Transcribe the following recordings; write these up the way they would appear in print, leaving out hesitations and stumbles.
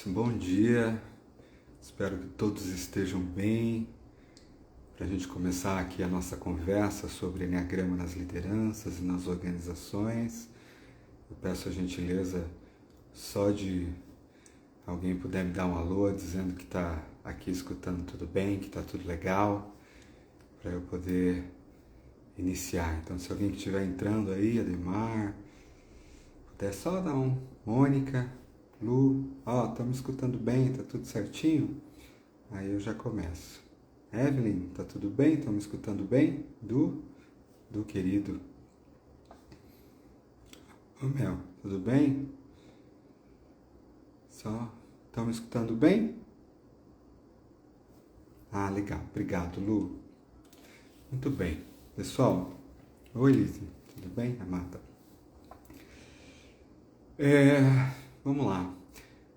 Bom dia, espero que todos estejam bem. Para a gente começar aqui a nossa conversa sobre Enneagrama nas lideranças e nas organizações, eu peço a gentileza só de alguém puder me dar um alô dizendo que está aqui escutando tudo bem, que está tudo legal, para eu poder iniciar. Então, se alguém que estiver entrando aí, Ademar, puder só dar um Mônica, Lu, estão me escutando bem, tá tudo certinho? Aí eu já começo. Evelyn, tá tudo bem? Estão me escutando bem? Du querido. Ô Mel, tudo bem? Estão me escutando bem? Ah, legal, obrigado, Lu. Muito bem. Pessoal, oi Lise, tudo bem, amada? Vamos lá.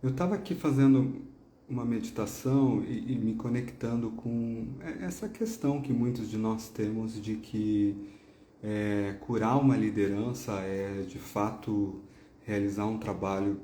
Eu estava aqui fazendo uma meditação e me conectando com essa questão que muitos de nós temos de que curar uma liderança é, de fato, realizar um trabalho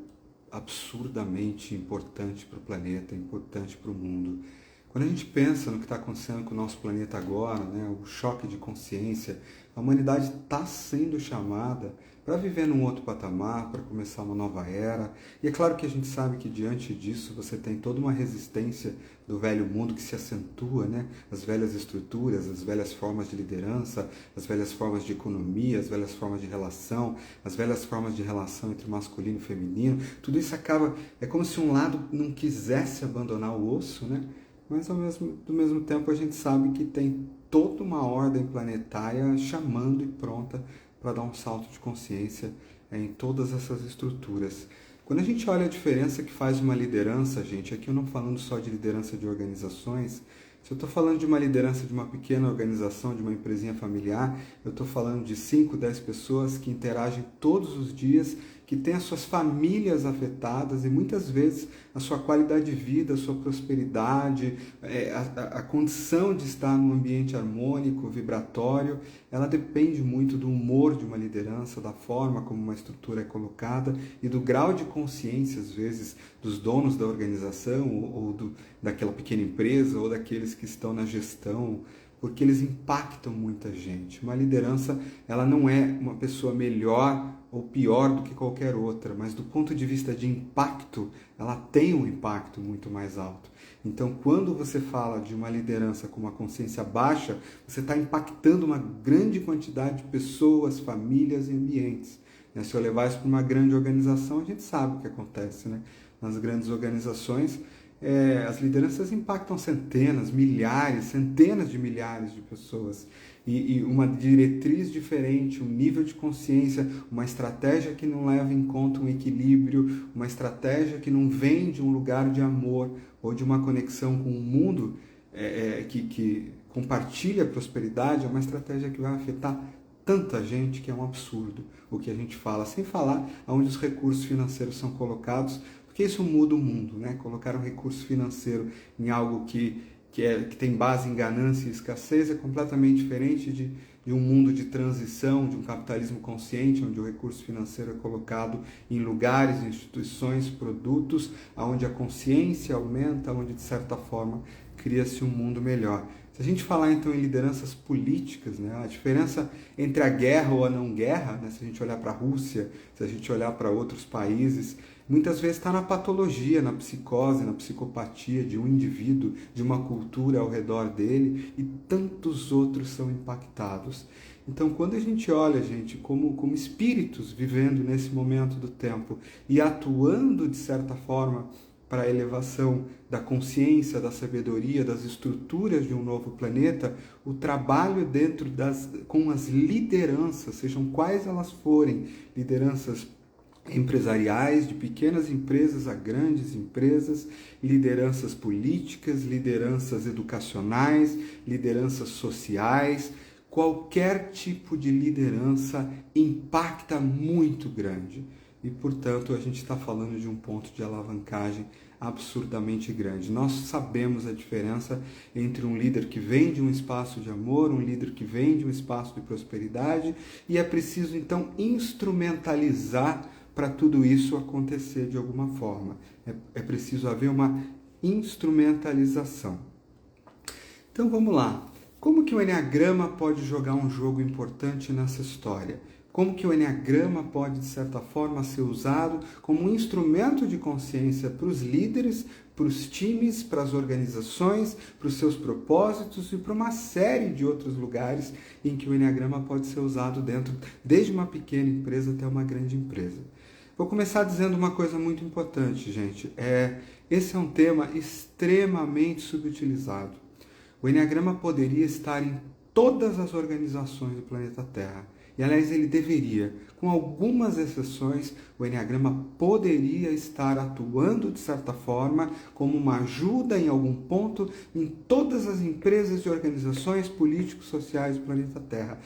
absurdamente importante para o planeta, importante para o mundo. Quando a gente pensa no que está acontecendo com o nosso planeta agora, né, o choque de consciência, a humanidade está sendo chamada para viver num outro patamar, para começar uma nova era. E é claro que a gente sabe que diante disso você tem toda uma resistência do velho mundo que se acentua, né? As velhas estruturas, as velhas formas de liderança, as velhas formas de economia, as velhas formas de relação, as velhas formas de relação entre masculino e feminino. Tudo isso acaba, é como se um lado não quisesse abandonar o osso, né? Mas do mesmo tempo a gente sabe que tem toda uma ordem planetária chamando e pronta para dar um salto de consciência em todas essas estruturas. Quando a gente olha a diferença que faz uma liderança, gente, aqui eu não falando só de liderança de organizações, se eu estou falando de uma liderança de uma pequena organização, de uma empresinha familiar, eu estou falando de 5, 10 pessoas que interagem todos os dias, que têm as suas famílias afetadas e muitas vezes a sua qualidade de vida, a sua prosperidade, a condição de estar num ambiente harmônico, vibratório, ela depende muito do humor de uma liderança, da forma como uma estrutura é colocada e do grau de consciência, às vezes, dos donos da organização ou daquela pequena empresa ou daqueles que estão na gestão, porque eles impactam muita gente. Uma liderança, ela não é uma pessoa melhor ou pior do que qualquer outra, mas do ponto de vista de impacto, ela tem um impacto muito mais alto. Então, quando você fala de uma liderança com uma consciência baixa, você está impactando uma grande quantidade de pessoas, famílias e ambientes. Se eu levar isso para uma grande organização, a gente sabe o que acontece, né? Nas grandes organizações, as lideranças impactam centenas, milhares, centenas de milhares de pessoas. E uma diretriz diferente, um nível de consciência, uma estratégia que não leva em conta um equilíbrio, uma estratégia que não vem de um lugar de amor ou de uma conexão com o mundo que compartilha a prosperidade, é uma estratégia que vai afetar tanta gente que é um absurdo o que a gente fala, sem falar onde os recursos financeiros são colocados, porque isso muda o mundo, né? Colocar um recurso financeiro em algo que tem base em ganância e escassez é completamente diferente de um mundo de transição, de um capitalismo consciente, onde o recurso financeiro é colocado em lugares, instituições, produtos, onde a consciência aumenta, onde de certa forma cria-se um mundo melhor. Se a gente falar então em lideranças políticas, né, a diferença entre a guerra ou a não guerra, né, se a gente olhar para a Rússia, se a gente olhar para outros países, muitas vezes está na patologia, na psicose, na psicopatia de um indivíduo, de uma cultura ao redor dele, e tantos outros são impactados. Então, quando a gente olha, gente, como espíritos vivendo nesse momento do tempo e atuando, de certa forma, para a elevação da consciência, da sabedoria, das estruturas de um novo planeta, o trabalho com as lideranças, sejam quais elas forem, lideranças empresariais, de pequenas empresas a grandes empresas, lideranças políticas, lideranças educacionais, lideranças sociais, qualquer tipo de liderança impacta muito grande. E, portanto, a gente está falando de um ponto de alavancagem absurdamente grande. Nós sabemos a diferença entre um líder que vem de um espaço de amor, um líder que vem de um espaço de prosperidade, e é preciso, então, instrumentalizar para tudo isso acontecer de alguma forma. É preciso haver uma instrumentalização. Então vamos lá. Como que o Enneagrama pode jogar um jogo importante nessa história? Como que o Enneagrama pode, de certa forma, ser usado como um instrumento de consciência para os líderes, para os times, para as organizações, para os seus propósitos e para uma série de outros lugares em que o Enneagrama pode ser usado dentro, desde uma pequena empresa até uma grande empresa. Vou começar dizendo uma coisa muito importante, gente. Esse é um tema extremamente subutilizado. O Enneagrama poderia estar em todas as organizações do planeta Terra. E, aliás, ele deveria. Com algumas exceções, o Enneagrama poderia estar atuando, de certa forma, como uma ajuda em algum ponto em todas as empresas e organizações políticos sociais do planeta Terra.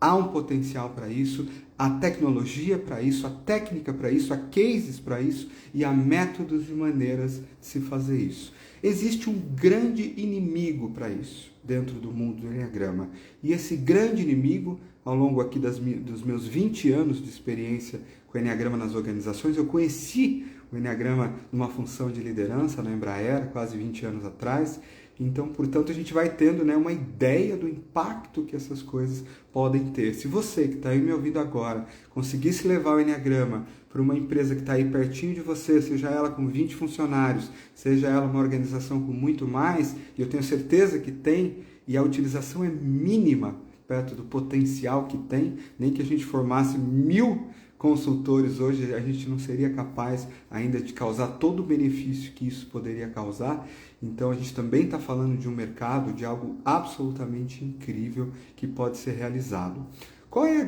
Há um potencial para isso, há tecnologia para isso, há técnica para isso, há cases para isso e há métodos e maneiras de se fazer isso. Existe um grande inimigo para isso dentro do mundo do Enneagrama. E esse grande inimigo, ao longo aqui dos meus 20 anos de experiência com o Enneagrama nas organizações, eu conheci o Enneagrama numa função de liderança na Embraer, quase 20 anos atrás. Então, portanto, a gente vai tendo, uma ideia do impacto que essas coisas podem ter. Se você que está aí me ouvindo agora conseguisse levar o Enneagrama para uma empresa que está aí pertinho de você, seja ela com 20 funcionários, seja ela uma organização com muito mais, e eu tenho certeza que tem, e a utilização é mínima perto do potencial que tem, nem que a gente formasse 1000 consultores hoje, a gente não seria capaz ainda de causar todo o benefício que isso poderia causar. Então a gente também está falando de um mercado, de algo absolutamente incrível que pode ser realizado. Qual é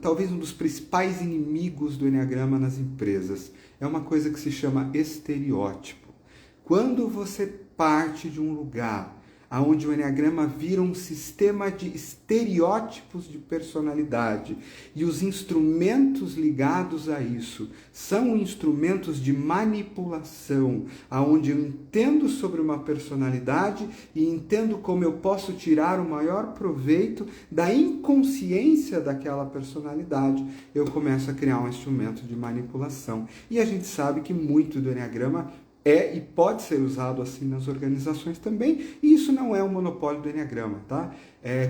talvez um dos principais inimigos do Enneagrama nas empresas? É uma coisa que se chama estereótipo. Quando você parte de um lugar onde o Enneagrama vira um sistema de estereótipos de personalidade e os instrumentos ligados a isso são instrumentos de manipulação, onde eu entendo sobre uma personalidade e entendo como eu posso tirar o maior proveito da inconsciência daquela personalidade, eu começo a criar um instrumento de manipulação. E a gente sabe que muito do Enneagrama é e pode ser usado assim nas organizações também, e isso não é um monopólio do Enneagrama, tá?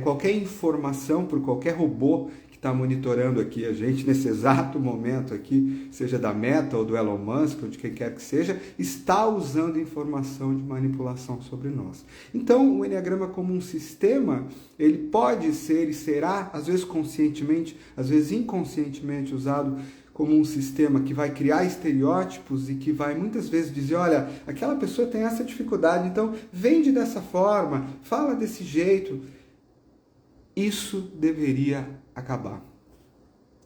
Qualquer informação por qualquer robô que está monitorando aqui a gente nesse exato momento aqui, seja da Meta ou do Elon Musk ou de quem quer que seja, está usando informação de manipulação sobre nós. Então, o Enneagrama como um sistema, ele pode ser e será, às vezes conscientemente, às vezes inconscientemente usado como um sistema que vai criar estereótipos e que vai muitas vezes dizer, olha, aquela pessoa tem essa dificuldade, então vende dessa forma, fala desse jeito. Isso deveria acabar.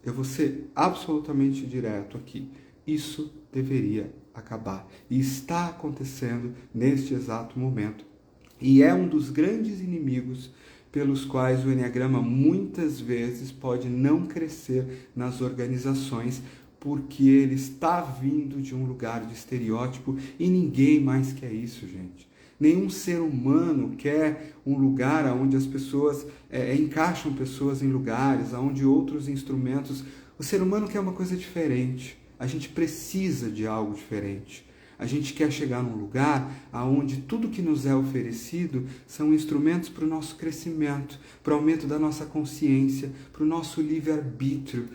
Eu vou ser absolutamente direto aqui. Isso deveria acabar. E está acontecendo neste exato momento. E é um dos grandes inimigos pelos quais o Enneagrama muitas vezes pode não crescer nas organizações, porque ele está vindo de um lugar de estereótipo e ninguém mais quer isso, gente. Nenhum ser humano quer um lugar onde as pessoas encaixam pessoas em lugares, onde outros instrumentos... O ser humano quer uma coisa diferente. A gente precisa de algo diferente. A gente quer chegar num lugar onde tudo que nos é oferecido são instrumentos para o nosso crescimento, para o aumento da nossa consciência, para o nosso livre-arbítrio,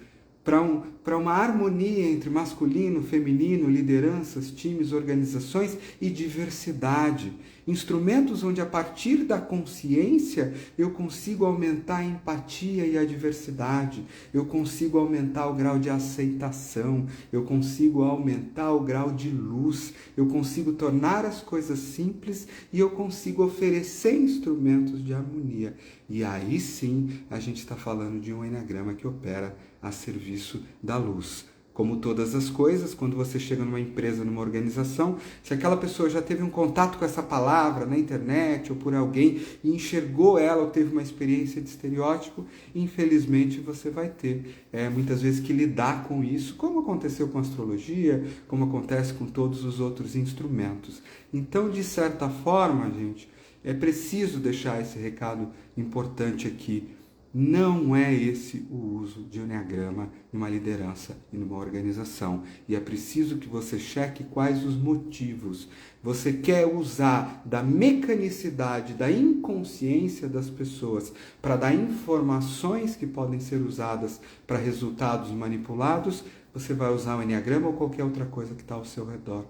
para uma harmonia entre masculino, feminino, lideranças, times, organizações e diversidade. Instrumentos onde, a partir da consciência, eu consigo aumentar a empatia e a diversidade, eu consigo aumentar o grau de aceitação, eu consigo aumentar o grau de luz, eu consigo tornar as coisas simples e eu consigo oferecer instrumentos de harmonia. E aí sim a gente está falando de um Enneagrama que opera a serviço da luz. Como todas as coisas, quando você chega numa empresa, numa organização, se aquela pessoa já teve um contato com essa palavra na internet ou por alguém e enxergou ela ou teve uma experiência de estereótipo, infelizmente você vai ter muitas vezes que lidar com isso, como aconteceu com a astrologia, como acontece com todos os outros instrumentos. Então, de certa forma, gente, é preciso deixar esse recado importante aqui. Não é esse o uso de Enneagrama numa liderança e numa organização. E é preciso que você cheque quais os motivos. Você quer usar da mecanicidade, da inconsciência das pessoas para dar informações que podem ser usadas para resultados manipulados, você vai usar o Enneagrama ou qualquer outra coisa que está ao seu redor.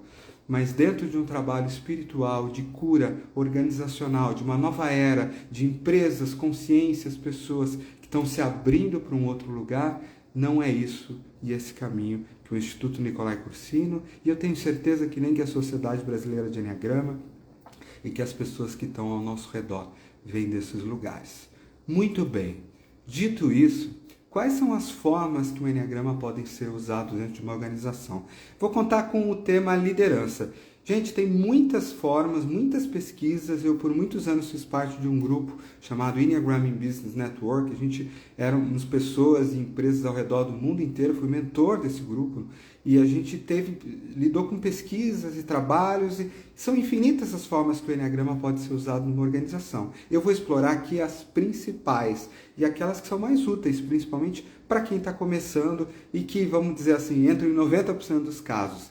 Mas dentro de um trabalho espiritual, de cura organizacional, de uma nova era, de empresas, consciências, pessoas que estão se abrindo para um outro lugar, não é isso e esse caminho que o Instituto Nicolai Corsino, e eu tenho certeza que nem que a Sociedade Brasileira de Enneagrama e que as pessoas que estão ao nosso redor vêm desses lugares. Muito bem, dito isso, quais são as formas que o Enneagrama podem ser usados dentro de uma organização? Vou contar com o tema liderança. Gente, tem muitas formas, muitas pesquisas. Eu, por muitos anos, fiz parte de um grupo chamado Enneagram in Business Network. A gente éramos pessoas e empresas ao redor do mundo inteiro. Fui mentor desse grupo. E a gente lidou com pesquisas e trabalhos. E são infinitas as formas que o Enneagrama pode ser usado numa organização. Eu vou explorar aqui as principais e aquelas que são mais úteis, principalmente para quem está começando e que, vamos dizer assim, entram em 90% dos casos.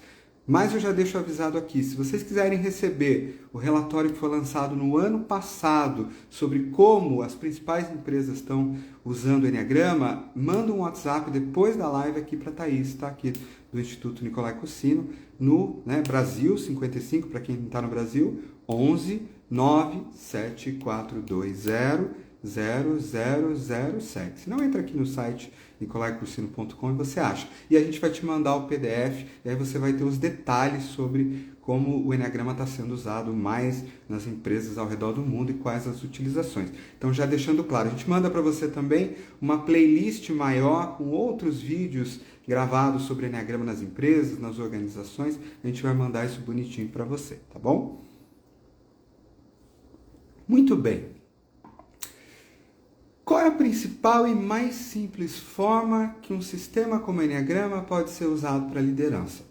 Mas eu já deixo avisado aqui, se vocês quiserem receber o relatório que foi lançado no ano passado sobre como as principais empresas estão usando o Enneagrama, manda um WhatsApp depois da live aqui para a Thaís, tá? Aqui do Instituto Nicolai Corsino, no Brasil, 55 para quem está no Brasil, 11 97420 0007. Se não, entra aqui no site nicolaicorsino.com e você acha. E a gente vai te mandar o PDF e aí você vai ter os detalhes sobre como o Enneagrama está sendo usado mais nas empresas ao redor do mundo e quais as utilizações. Então, já deixando claro, a gente manda para você também uma playlist maior com outros vídeos gravados sobre Enneagrama nas empresas, nas organizações. A gente vai mandar isso bonitinho para você, tá bom? Muito bem. Qual é a principal e mais simples forma que um sistema como o Enneagrama pode ser usado para liderança?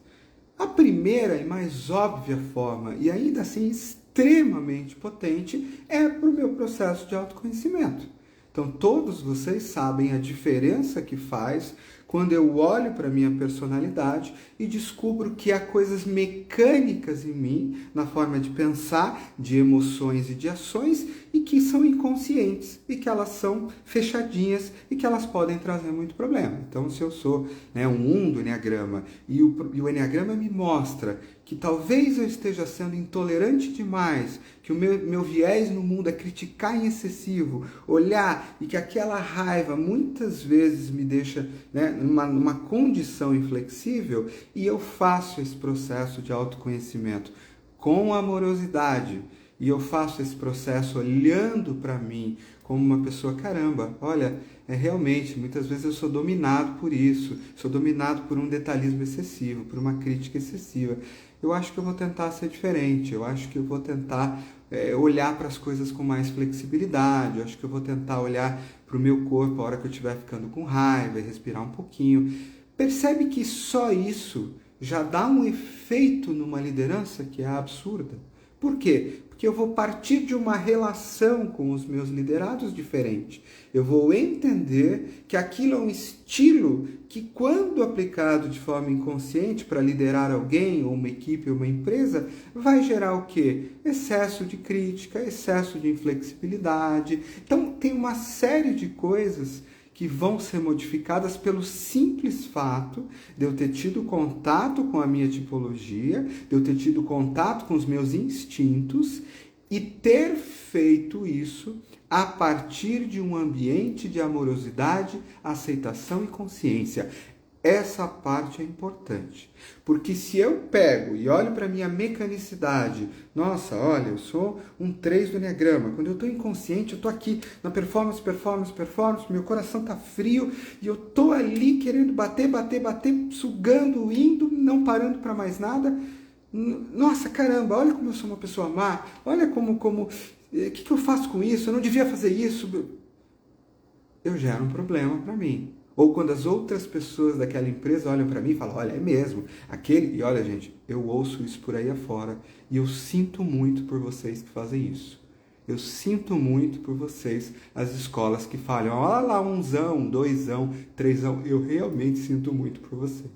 A primeira e mais óbvia forma, e ainda assim extremamente potente, é para o meu processo de autoconhecimento. Então, todos vocês sabem a diferença que faz quando eu olho para a minha personalidade e descubro que há coisas mecânicas em mim, na forma de pensar, de emoções e de ações, e que são inconscientes, e que elas são fechadinhas, e que elas podem trazer muito problema. Então, se eu sou um do Enneagrama, e o Enneagrama me mostra que talvez eu esteja sendo intolerante demais, que o meu viés no mundo é criticar em excessivo, olhar, e que aquela raiva muitas vezes me deixa numa condição inflexível, e eu faço esse processo de autoconhecimento com amorosidade, e eu faço esse processo olhando para mim como uma pessoa, caramba, olha, realmente, muitas vezes eu sou dominado por isso, sou dominado por um detalhismo excessivo, por uma crítica excessiva. Eu acho que eu vou tentar ser diferente, eu acho que eu vou tentar olhar para as coisas com mais flexibilidade, eu acho que eu vou tentar olhar para o meu corpo a hora que eu estiver ficando com raiva, respirar um pouquinho. Percebe que só isso já dá um efeito numa liderança que é absurda? Por quê? Porque eu vou partir de uma relação com os meus liderados diferente. Eu vou entender que aquilo é um estilo que, quando aplicado de forma inconsciente para liderar alguém, ou uma equipe, ou uma empresa, vai gerar o quê? Excesso de crítica, excesso de inflexibilidade. Então, tem uma série de coisas que vão ser modificadas pelo simples fato de eu ter tido contato com a minha tipologia, de eu ter tido contato com os meus instintos e ter feito isso a partir de um ambiente de amorosidade, aceitação e consciência. Essa parte é importante, porque se eu pego e olho para a minha mecanicidade, nossa, olha, eu sou um 3 do Enneagrama, quando eu estou inconsciente, eu estou aqui na performance, meu coração está frio e eu estou ali querendo bater, sugando, indo, não parando para mais nada. Nossa, caramba, olha como eu sou uma pessoa má, olha como o que eu faço com isso? Eu não devia fazer isso. Eu gero um problema para mim. Ou quando as outras pessoas daquela empresa olham para mim e falam, olha, é mesmo, aquele... E olha, gente, eu ouço isso por aí afora e eu sinto muito por vocês que fazem isso. Eu sinto muito por vocês, as escolas que falham. Olha lá, 1zão, 2zão, 3zão. Eu realmente sinto muito por vocês.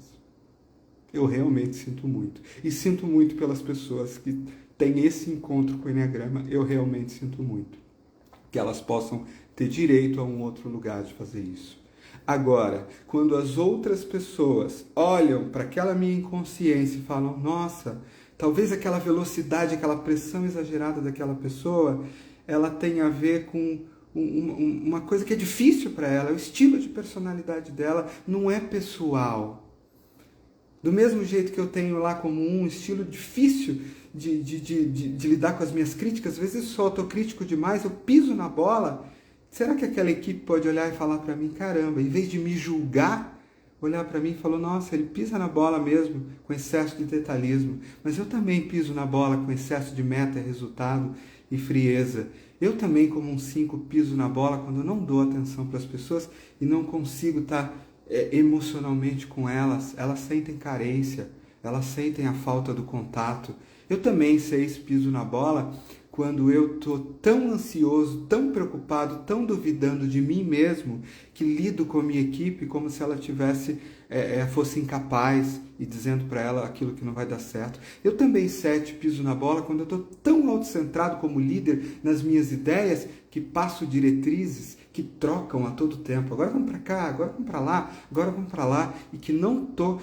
Eu realmente sinto muito. E sinto muito pelas pessoas que têm esse encontro com o Enneagrama. Eu realmente sinto muito. Que elas possam ter direito a um outro lugar de fazer isso. Agora, quando as outras pessoas olham para aquela minha inconsciência e falam, nossa, talvez aquela velocidade, aquela pressão exagerada daquela pessoa, ela tenha a ver com uma coisa que é difícil para ela, o estilo de personalidade dela não é pessoal. Do mesmo jeito que eu tenho lá como um estilo difícil de lidar com as minhas críticas, às vezes eu sou autocrítico demais, eu piso na bola. Será que aquela equipe pode olhar e falar para mim, caramba, em vez de me julgar, olhar para mim e falar, nossa, ele pisa na bola mesmo, com excesso de detalhismo, mas eu também piso na bola com excesso de meta, resultado e frieza. Eu também, como um 5, piso na bola quando eu não dou atenção para as pessoas e não consigo estar emocionalmente com elas. Elas sentem carência, elas sentem a falta do contato. Eu também, 6, piso na bola quando eu estou tão ansioso, tão preocupado, tão duvidando de mim mesmo, que lido com a minha equipe como se ela fosse incapaz e dizendo para ela aquilo que não vai dar certo. Eu também, 7, piso na bola quando eu estou tão autocentrado como líder nas minhas ideias que passo diretrizes que trocam a todo tempo. Agora vamos para cá, agora vamos para lá, agora vamos para lá. E que não tô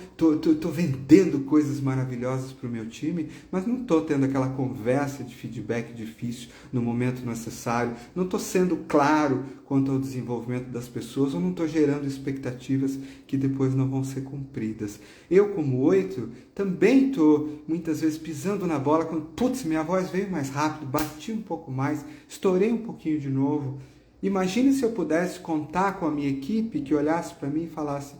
vendendo coisas maravilhosas para o meu time, mas não estou tendo aquela conversa de feedback difícil no momento necessário. Não estou sendo claro quanto ao desenvolvimento das pessoas, ou não estou gerando expectativas que depois não vão ser cumpridas. Eu, como 8, também estou muitas vezes pisando na bola quando, putz, minha voz veio mais rápido, bati um pouco mais, estourei um pouquinho de novo. Imagine se eu pudesse contar com a minha equipe que olhasse para mim e falasse,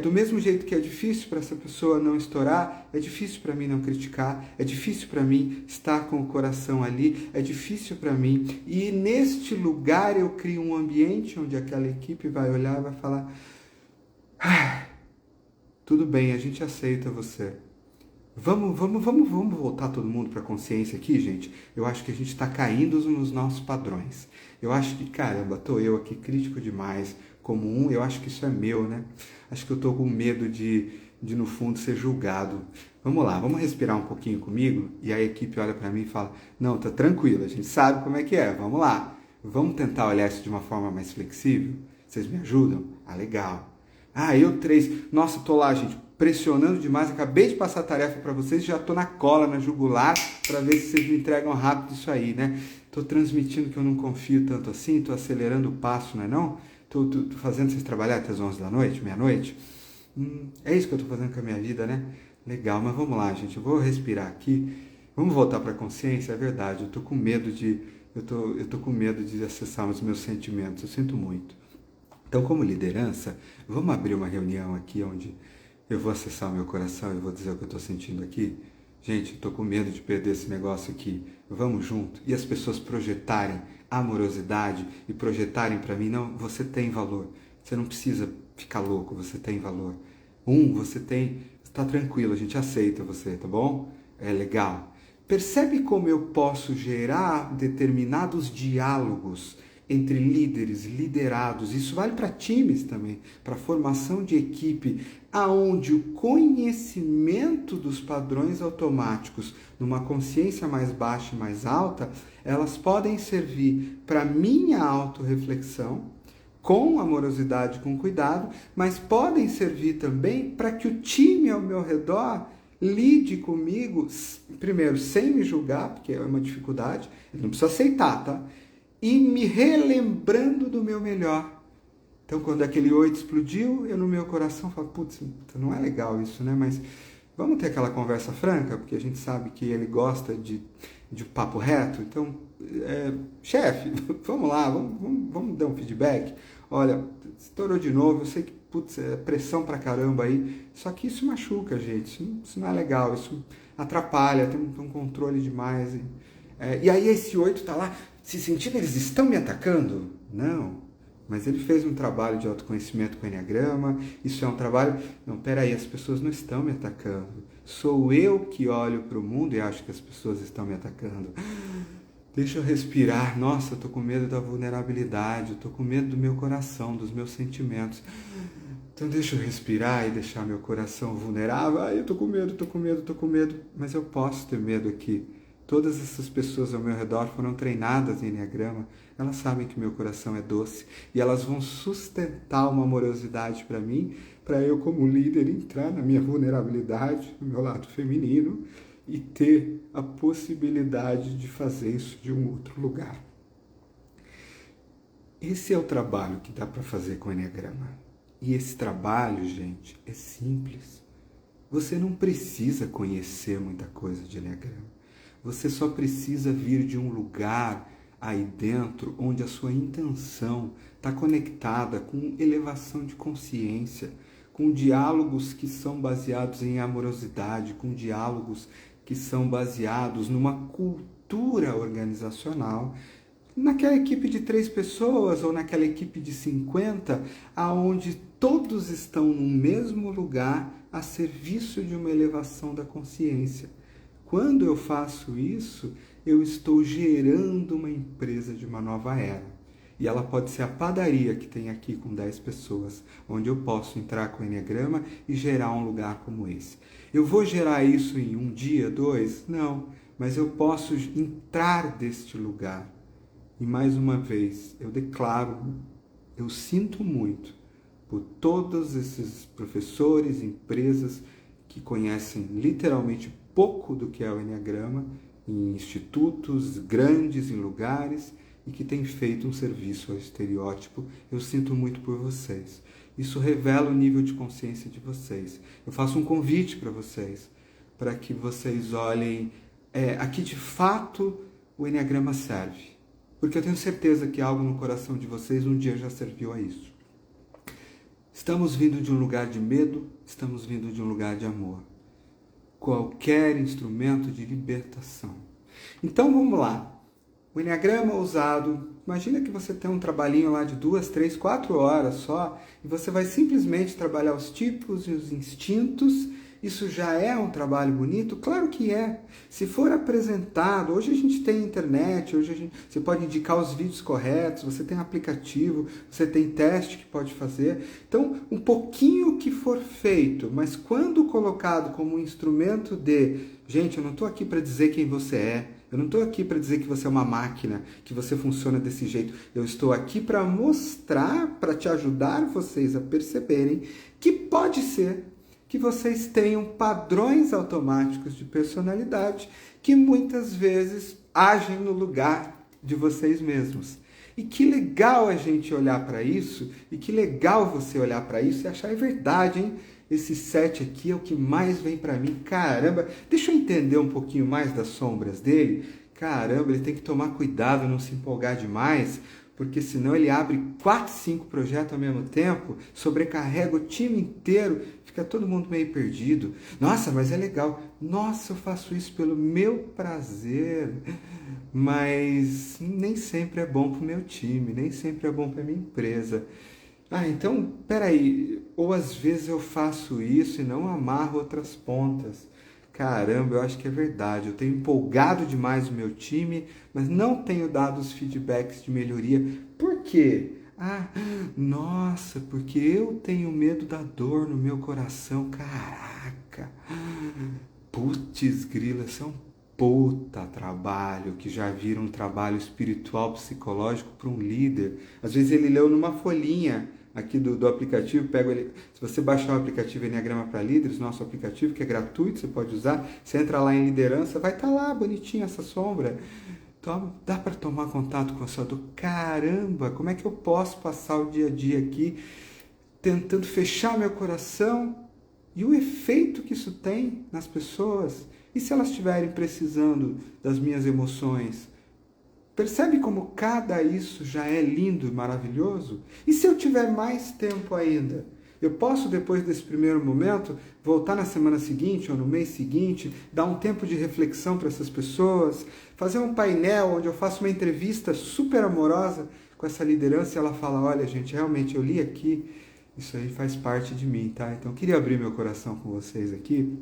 do mesmo jeito que é difícil para essa pessoa não estourar, é difícil para mim não criticar, é difícil para mim estar com o coração ali, é difícil para mim. E neste lugar eu crio um ambiente onde aquela equipe vai olhar e vai falar, tudo bem, a gente aceita você. Vamos voltar todo mundo para a consciência aqui, gente? Eu acho que a gente está caindo nos nossos padrões. Eu acho que, caramba, estou eu aqui crítico demais, como um, eu acho que isso é meu, né? Acho que eu estou com medo de, no fundo, ser julgado. Vamos lá, vamos respirar um pouquinho comigo? E a equipe olha para mim e fala, não, tá tranquilo, a gente sabe como é que é, vamos lá. Vamos tentar olhar isso de uma forma mais flexível? Vocês me ajudam? Ah, legal. Ah, eu 3, nossa, tô lá, gente, pressionando demais, acabei de passar a tarefa para vocês, já tô na cola, na jugular, para ver se vocês me entregam rápido isso aí, né? Tô transmitindo que eu não confio tanto assim, tô acelerando o passo, não é não? Tô fazendo vocês trabalhar até as 11 da noite, meia-noite? É isso que eu tô fazendo com a minha vida, né? Legal, mas vamos lá, gente, eu vou respirar aqui, vamos voltar para a consciência, é verdade, eu tô com medo de acessar os meus sentimentos, eu sinto muito. Então, como liderança, vamos abrir uma reunião aqui onde eu vou acessar o meu coração e vou dizer o que eu estou sentindo aqui. Gente, estou com medo de perder esse negócio aqui. Vamos junto. E as pessoas projetarem amorosidade e projetarem para mim, não, você tem valor. Você não precisa ficar louco, você tem valor. Você está tranquilo, a gente aceita você, tá bom? É legal. Percebe como eu posso gerar determinados diálogos entre líderes, liderados, isso vale para times também, para formação de equipe, aonde o conhecimento dos padrões automáticos, numa consciência mais baixa e mais alta, elas podem servir para minha autorreflexão, com amorosidade, com cuidado, mas podem servir também para que o time ao meu redor lide comigo, primeiro, sem me julgar, porque é uma dificuldade, ele não precisa aceitar, tá? E me relembrando do meu melhor. Então, quando aquele 8 explodiu, eu no meu coração falo, putz, não é legal isso, né? Mas vamos ter aquela conversa franca, porque a gente sabe que ele gosta de papo reto. Então, chefe, vamos lá, vamos dar um feedback. Olha, estourou de novo, eu sei que, putz, é pressão pra caramba aí, só que isso machuca, gente, isso não é legal, isso atrapalha, tem um controle demais. E aí esse 8 tá lá, se sentindo, eles estão me atacando? Não, mas ele fez um trabalho de autoconhecimento com o Enneagrama, isso é um trabalho, não, peraí, as pessoas não estão me atacando, sou eu que olho para o mundo e acho que as pessoas estão me atacando. Deixa eu respirar. Nossa, eu tô com medo da vulnerabilidade, eu tô com medo do meu coração, dos meus sentimentos. Então deixa eu respirar e deixar meu coração vulnerável. Ai, eu tô com medo, tô com medo, tô com medo. Mas eu posso ter medo aqui. Todas essas pessoas ao meu redor foram treinadas em Enneagrama. Elas sabem que meu coração é doce. E elas vão sustentar uma amorosidade para mim, para eu como líder entrar na minha vulnerabilidade, no meu lado feminino, e ter a possibilidade de fazer isso de um outro lugar. Esse é o trabalho que dá para fazer com o Enneagrama. E esse trabalho, gente, é simples. Você não precisa conhecer muita coisa de Enneagrama. Você só precisa vir de um lugar aí dentro onde a sua intenção está conectada com elevação de consciência, com diálogos que são baseados em amorosidade, com diálogos que são baseados numa cultura organizacional, naquela equipe de 3 pessoas ou naquela equipe de 50, aonde todos estão no mesmo lugar a serviço de uma elevação da consciência. Quando eu faço isso, eu estou gerando uma empresa de uma nova era. E ela pode ser a padaria que tem aqui com 10 pessoas, onde eu posso entrar com o Enneagrama e gerar um lugar como esse. Eu vou gerar isso em 1 dia, 2? Não, mas eu posso entrar deste lugar. E mais uma vez, eu declaro, eu sinto muito por todos esses professores, empresas que conhecem literalmente pouco do que é o Enneagrama, em institutos grandes, em lugares, e que têm feito um serviço ao estereótipo. Eu sinto muito por vocês. Isso revela o nível de consciência de vocês. Eu faço um convite para vocês, para que vocês olhem a que de fato o Enneagrama serve. Porque eu tenho certeza que algo no coração de vocês um dia já serviu a isso. Estamos vindo de um lugar de medo, estamos vindo de um lugar de amor. Qualquer instrumento de libertação. Então vamos lá. O Enneagrama usado, imagina que você tem um trabalhinho lá de 2, 3, 4 horas só, e você vai simplesmente trabalhar os tipos e os instintos. Isso já é um trabalho bonito? Claro que é. Se for apresentado, hoje a gente tem internet, você pode indicar os vídeos corretos, você tem aplicativo, você tem teste que pode fazer. Então, um pouquinho que for feito, mas quando colocado como um instrumento gente, eu não estou aqui para dizer quem você é, eu não estou aqui para dizer que você é uma máquina, que você funciona desse jeito. Eu estou aqui para mostrar, para te ajudar vocês a perceberem que pode ser que vocês tenham padrões automáticos de personalidade que muitas vezes agem no lugar de vocês mesmos. E que legal a gente olhar para isso, e que legal você olhar para isso e achar, é verdade, hein? Esse 7 aqui é o que mais vem para mim. Caramba, deixa eu entender um pouquinho mais das sombras dele. Caramba, ele tem que tomar cuidado, não se empolgar demais, porque senão ele abre 4, 5 projetos ao mesmo tempo, sobrecarrega o time inteiro, fica todo mundo meio perdido. Nossa, mas é legal. Nossa, eu faço isso pelo meu prazer, mas nem sempre é bom para o meu time, nem sempre é bom para a minha empresa. Então, peraí, ou às vezes eu faço isso e não amarro outras pontas. Caramba, eu acho que é verdade. Eu tenho empolgado demais o meu time, mas não tenho dado os feedbacks de melhoria. Por quê? Nossa, porque eu tenho medo da dor no meu coração. Caraca! Putz, grila, isso é um puta trabalho, que já vira um trabalho espiritual, psicológico para um líder. Às vezes ele leu numa folhinha aqui do aplicativo, se você baixar o aplicativo Enneagrama para Líderes, nosso aplicativo, que é gratuito, você pode usar, você entra lá em liderança, vai estar lá bonitinha essa sombra. Então, dá para tomar contato com a sua dor. Caramba, como é que eu posso passar o dia a dia aqui tentando fechar meu coração? E o efeito que isso tem nas pessoas? E se elas estiverem precisando das minhas emoções? Percebe como cada isso já é lindo e maravilhoso? E se eu tiver mais tempo ainda? Eu posso, depois desse primeiro momento, voltar na semana seguinte ou no mês seguinte, dar um tempo de reflexão para essas pessoas, fazer um painel onde eu faço uma entrevista super amorosa com essa liderança e ela fala, olha gente, realmente eu li aqui, isso aí faz parte de mim, tá? Então eu queria abrir meu coração com vocês aqui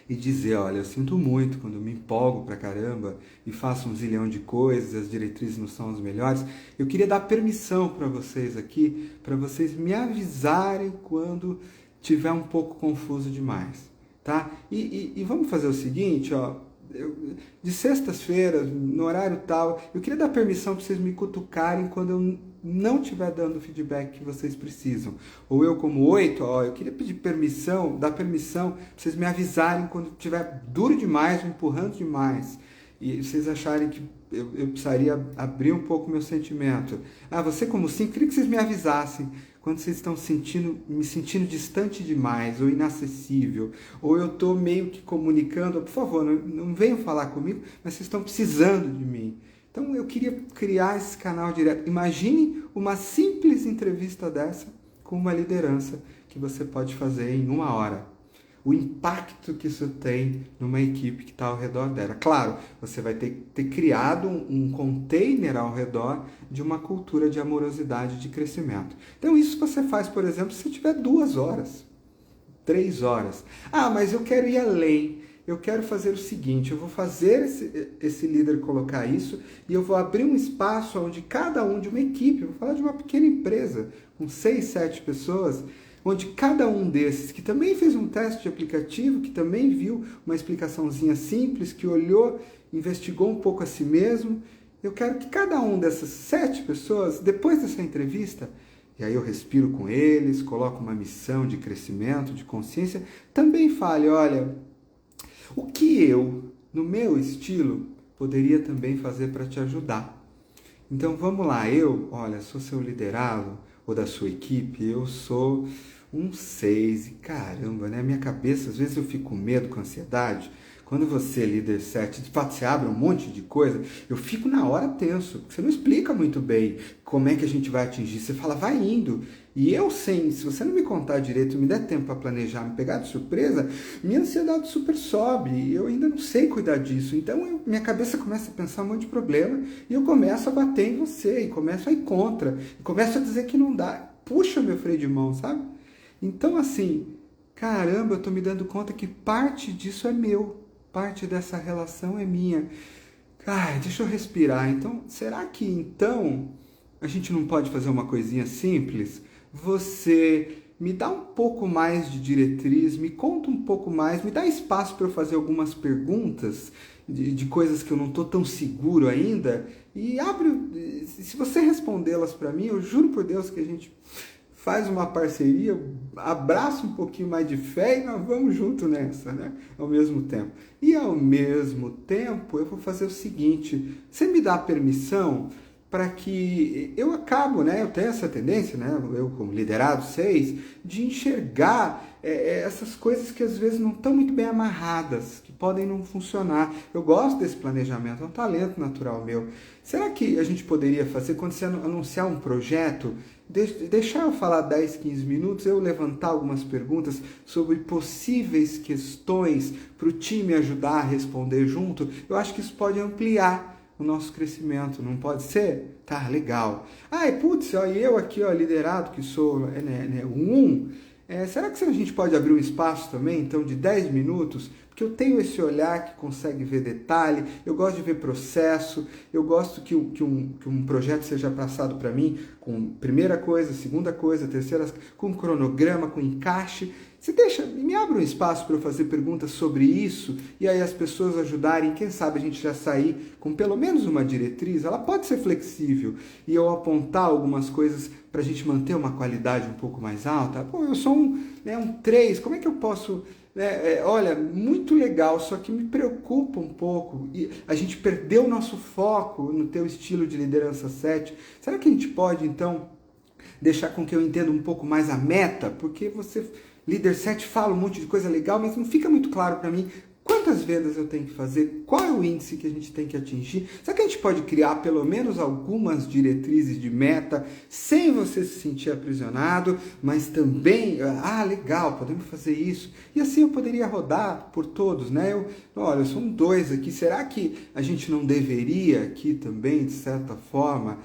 e dizer, olha, eu sinto muito quando eu me empolgo pra caramba e faço um zilhão de coisas, as diretrizes não são as melhores. Eu queria dar permissão para vocês aqui, para vocês me avisarem quando tiver um pouco confuso demais, tá? E vamos fazer o seguinte, ó, de sextas-feiras, no horário tal, eu queria dar permissão para vocês me cutucarem quando eu não estiver dando o feedback que vocês precisam. Ou eu, como 8, ó, eu queria pedir permissão, dar permissão para vocês me avisarem quando estiver duro demais, empurrando demais. E vocês acharem que eu precisaria abrir um pouco o meu sentimento. Ah, você como 5, queria que vocês me avisassem quando vocês estão me sentindo distante demais, ou inacessível, ou eu estou meio que comunicando, por favor, não venham falar comigo, mas vocês estão precisando de mim. Então eu queria criar esse canal direto. Imagine uma simples entrevista dessa com uma liderança que você pode fazer em 1 hora. O impacto que isso tem numa equipe que está ao redor dela. Claro, você vai ter criado um container ao redor de uma cultura de amorosidade, de crescimento. Então isso você faz, por exemplo, se tiver 2 horas, 3 horas. Ah, mas eu quero ir além. Eu quero fazer o seguinte, eu vou fazer esse líder colocar isso e eu vou abrir um espaço onde cada um de uma equipe, vou falar de uma pequena empresa com 6, 7 pessoas, onde cada um desses, que também fez um teste de aplicativo, que também viu uma explicaçãozinha simples, que olhou, investigou um pouco a si mesmo, eu quero que cada um dessas 7 pessoas, depois dessa entrevista, e aí eu respiro com eles, coloco uma missão de crescimento, de consciência, também fale, olha, o que eu, no meu estilo, poderia também fazer para te ajudar? Então vamos lá, olha, sou seu liderado, ou da sua equipe, eu sou um 6 e caramba, né? Minha cabeça, às vezes eu fico com medo, com ansiedade. Quando você é líder 7, de fato você abre um monte de coisa, eu fico na hora tenso, porque você não explica muito bem como é que a gente vai atingir. Você fala, vai indo. E eu se você não me contar direito, me der tempo para planejar, me pegar de surpresa, minha ansiedade super sobe e eu ainda não sei cuidar disso. Então minha cabeça começa a pensar um monte de problema e eu começo a bater em você e começo a ir contra, e começo a dizer que não dá. Puxa meu freio de mão, sabe? Então assim, caramba, eu tô me dando conta que parte disso é meu. Parte dessa relação é minha. Ai, deixa eu respirar. Então, será que então a gente não pode fazer uma coisinha simples? Você me dá um pouco mais de diretriz, me conta um pouco mais, me dá espaço para eu fazer algumas perguntas de coisas que eu não estou tão seguro ainda e abre. Se você respondê-las para mim, eu juro por Deus que a gente faz uma parceria, abraça um pouquinho mais de fé e nós vamos junto nessa, né? Ao mesmo tempo. E ao mesmo tempo, eu vou fazer o seguinte, você me dá permissão para que eu acabo, né? Eu tenho essa tendência, né? Eu como liderado 6, de enxergar essas coisas que às vezes não estão muito bem amarradas, que podem não funcionar. Eu gosto desse planejamento, é um talento natural meu. Será que a gente poderia fazer, quando você anunciar um projeto, deixar eu falar 10, 15 minutos, eu levantar algumas perguntas sobre possíveis questões para o time ajudar a responder junto? Eu acho que isso pode ampliar o nosso crescimento, não pode ser? Tá, legal. Ai, putz, ó, e eu aqui, ó, liderado, que sou será que a gente pode abrir um espaço também, então, de 10 minutos? Porque eu tenho esse olhar que consegue ver detalhe, eu gosto de ver processo, eu gosto que um projeto seja passado para mim com primeira coisa, segunda coisa, terceira, com cronograma, com encaixe. Me abre um espaço para eu fazer perguntas sobre isso e aí as pessoas ajudarem, quem sabe a gente já sair com pelo menos uma diretriz, ela pode ser flexível e eu apontar algumas coisas para a gente manter uma qualidade um pouco mais alta. Pô, eu sou um 3, como é que eu posso... olha, muito legal, só que me preocupa um pouco. E a gente perdeu o nosso foco no teu estilo de liderança 7. Será que a gente pode, então, deixar com que eu entenda um pouco mais a meta? Porque você, líder 7, fala um monte de coisa legal, mas não fica muito claro para mim quantas vendas eu tenho que fazer, qual é o índice que a gente tem que atingir. Será que a gente pode criar pelo menos algumas diretrizes de meta sem você se sentir aprisionado, mas também, legal, podemos fazer isso. E assim eu poderia rodar por todos, né? Olha, eu sou um 2 aqui, será que a gente não deveria aqui também, de certa forma,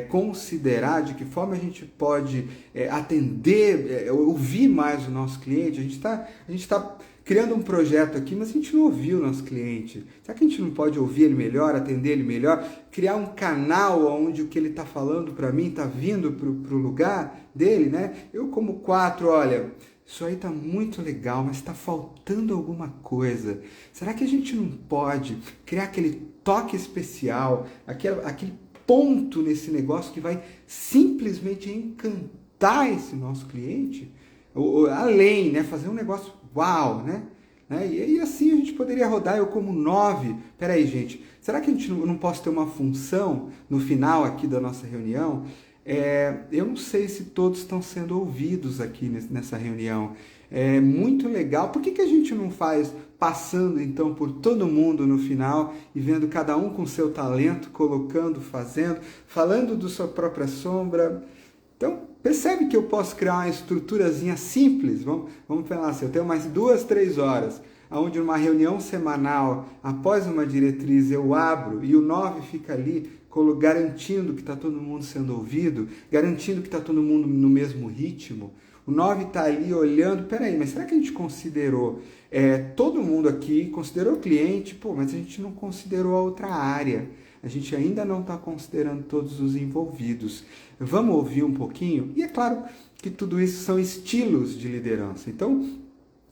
considerar de que forma a gente pode atender, ouvir mais o nosso cliente? A gente tá criando um projeto aqui, mas a gente não ouviu o nosso cliente. Será que a gente não pode ouvir ele melhor, atender ele melhor, criar um canal onde o que ele está falando para mim está vindo para o lugar dele, né? Eu como 4, olha, isso aí está muito legal, mas está faltando alguma coisa. Será que a gente não pode criar aquele toque especial, aquele ponto nesse negócio que vai simplesmente encantar esse nosso cliente? Além, né? Fazer um negócio uau, né? E assim a gente poderia rodar. Eu como 9. Peraí, gente, será que a gente não pode ter uma função no final aqui da nossa reunião? Eu não sei se todos estão sendo ouvidos aqui nessa reunião. É muito legal. Por que a gente não faz passando então por todo mundo no final e vendo cada um com seu talento, colocando, fazendo, falando da sua própria sombra? Então, percebe que eu posso criar uma estruturazinha simples? Vamos pensar assim, eu tenho mais 2, 3 horas, onde numa reunião semanal, após uma diretriz, eu abro e o 9 fica ali, garantindo que está todo mundo sendo ouvido, garantindo que está todo mundo no mesmo ritmo. O 9 está ali olhando, peraí, mas será que a gente considerou todo mundo aqui, considerou o cliente, mas a gente não considerou a outra área. A gente ainda não está considerando todos os envolvidos. Vamos ouvir um pouquinho? E é claro que tudo isso são estilos de liderança. Então,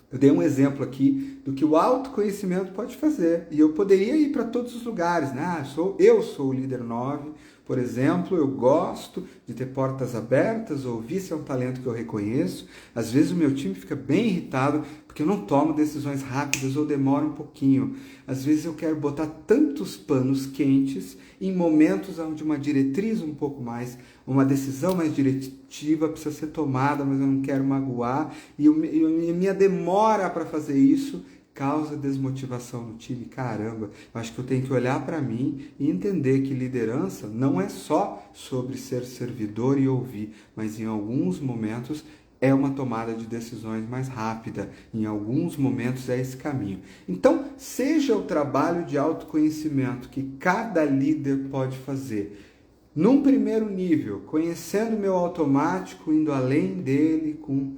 eu dei um exemplo aqui do que o autoconhecimento pode fazer. E eu poderia ir para todos os lugares, né? Eu sou o líder 9, por exemplo, eu gosto de ter portas abertas, ouvir se é um talento que eu reconheço. Às vezes o meu time fica bem irritado porque eu não tomo decisões rápidas ou demoro um pouquinho. Às vezes eu quero botar tantos panos quentes em momentos onde uma diretriz um pouco mais, uma decisão mais diretiva precisa ser tomada, mas eu não quero magoar. E a minha demora para fazer isso causa desmotivação no time. Caramba, eu acho que eu tenho que olhar para mim e entender que liderança não é só sobre ser servidor e ouvir, mas em alguns momentos é uma tomada de decisões mais rápida. Em alguns momentos é esse caminho. Então, seja o trabalho de autoconhecimento que cada líder pode fazer. Num primeiro nível, conhecendo o meu automático, indo além dele com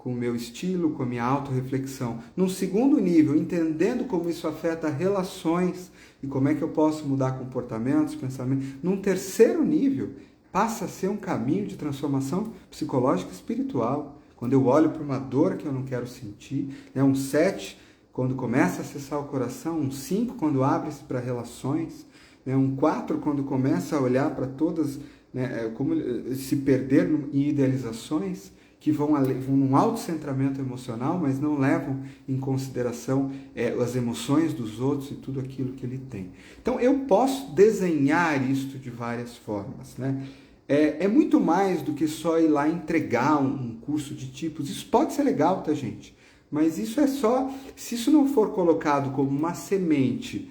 o meu estilo, com a minha autorreflexão. Num segundo nível, entendendo como isso afeta relações e como é que eu posso mudar comportamentos, pensamentos. Num terceiro nível, passa a ser um caminho de transformação psicológica e espiritual. Quando eu olho para uma dor que eu não quero sentir, um 7, quando começa a acessar o coração, um 5, quando abre-se para relações, um 4, quando começa a olhar para todas, como se perder em idealizações, que vão num autocentramento emocional, mas não levam em consideração as emoções dos outros e tudo aquilo que ele tem. Então, eu posso desenhar isto de várias formas, né? É muito mais do que só ir lá entregar um curso de tipos. Isso pode ser legal, tá, gente? Mas isso é só... Se isso não for colocado como uma semente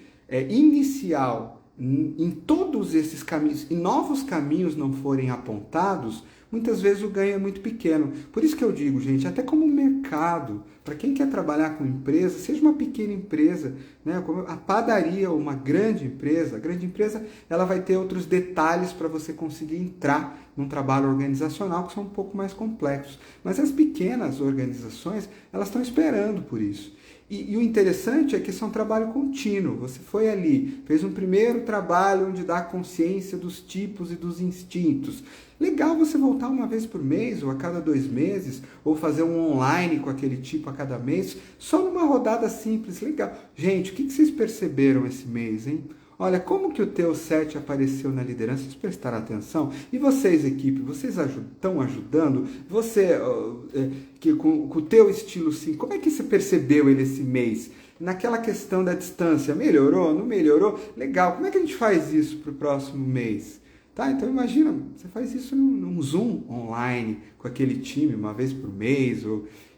inicial em todos esses caminhos, e novos caminhos não forem apontados, muitas vezes o ganho é muito pequeno. Por isso que eu digo, gente, até como mercado, para quem quer trabalhar com empresa, seja uma pequena empresa, né, como a padaria ou uma grande empresa, a grande empresa ela vai ter outros detalhes para você conseguir entrar num trabalho organizacional que são um pouco mais complexos. Mas as pequenas organizações, elas estão esperando por isso. E o interessante é que isso é um trabalho contínuo. Você foi ali, fez um primeiro trabalho onde dá consciência dos tipos e dos instintos. Legal você voltar uma vez por mês, ou a cada 2 meses, ou fazer um online com aquele tipo a cada mês, só numa rodada simples. Legal. Gente, o que vocês perceberam esse mês, hein? Olha, como que o teu 7 apareceu na liderança? Vocês prestaram atenção? E vocês, equipe, vocês estão ajudando? Você, com o teu estilo 5, como é que você percebeu ele esse mês? Naquela questão da distância, melhorou? Não melhorou? Legal, como é que a gente faz isso para o próximo mês? Tá, então imagina, você faz isso num Zoom online, com aquele time, uma vez por mês.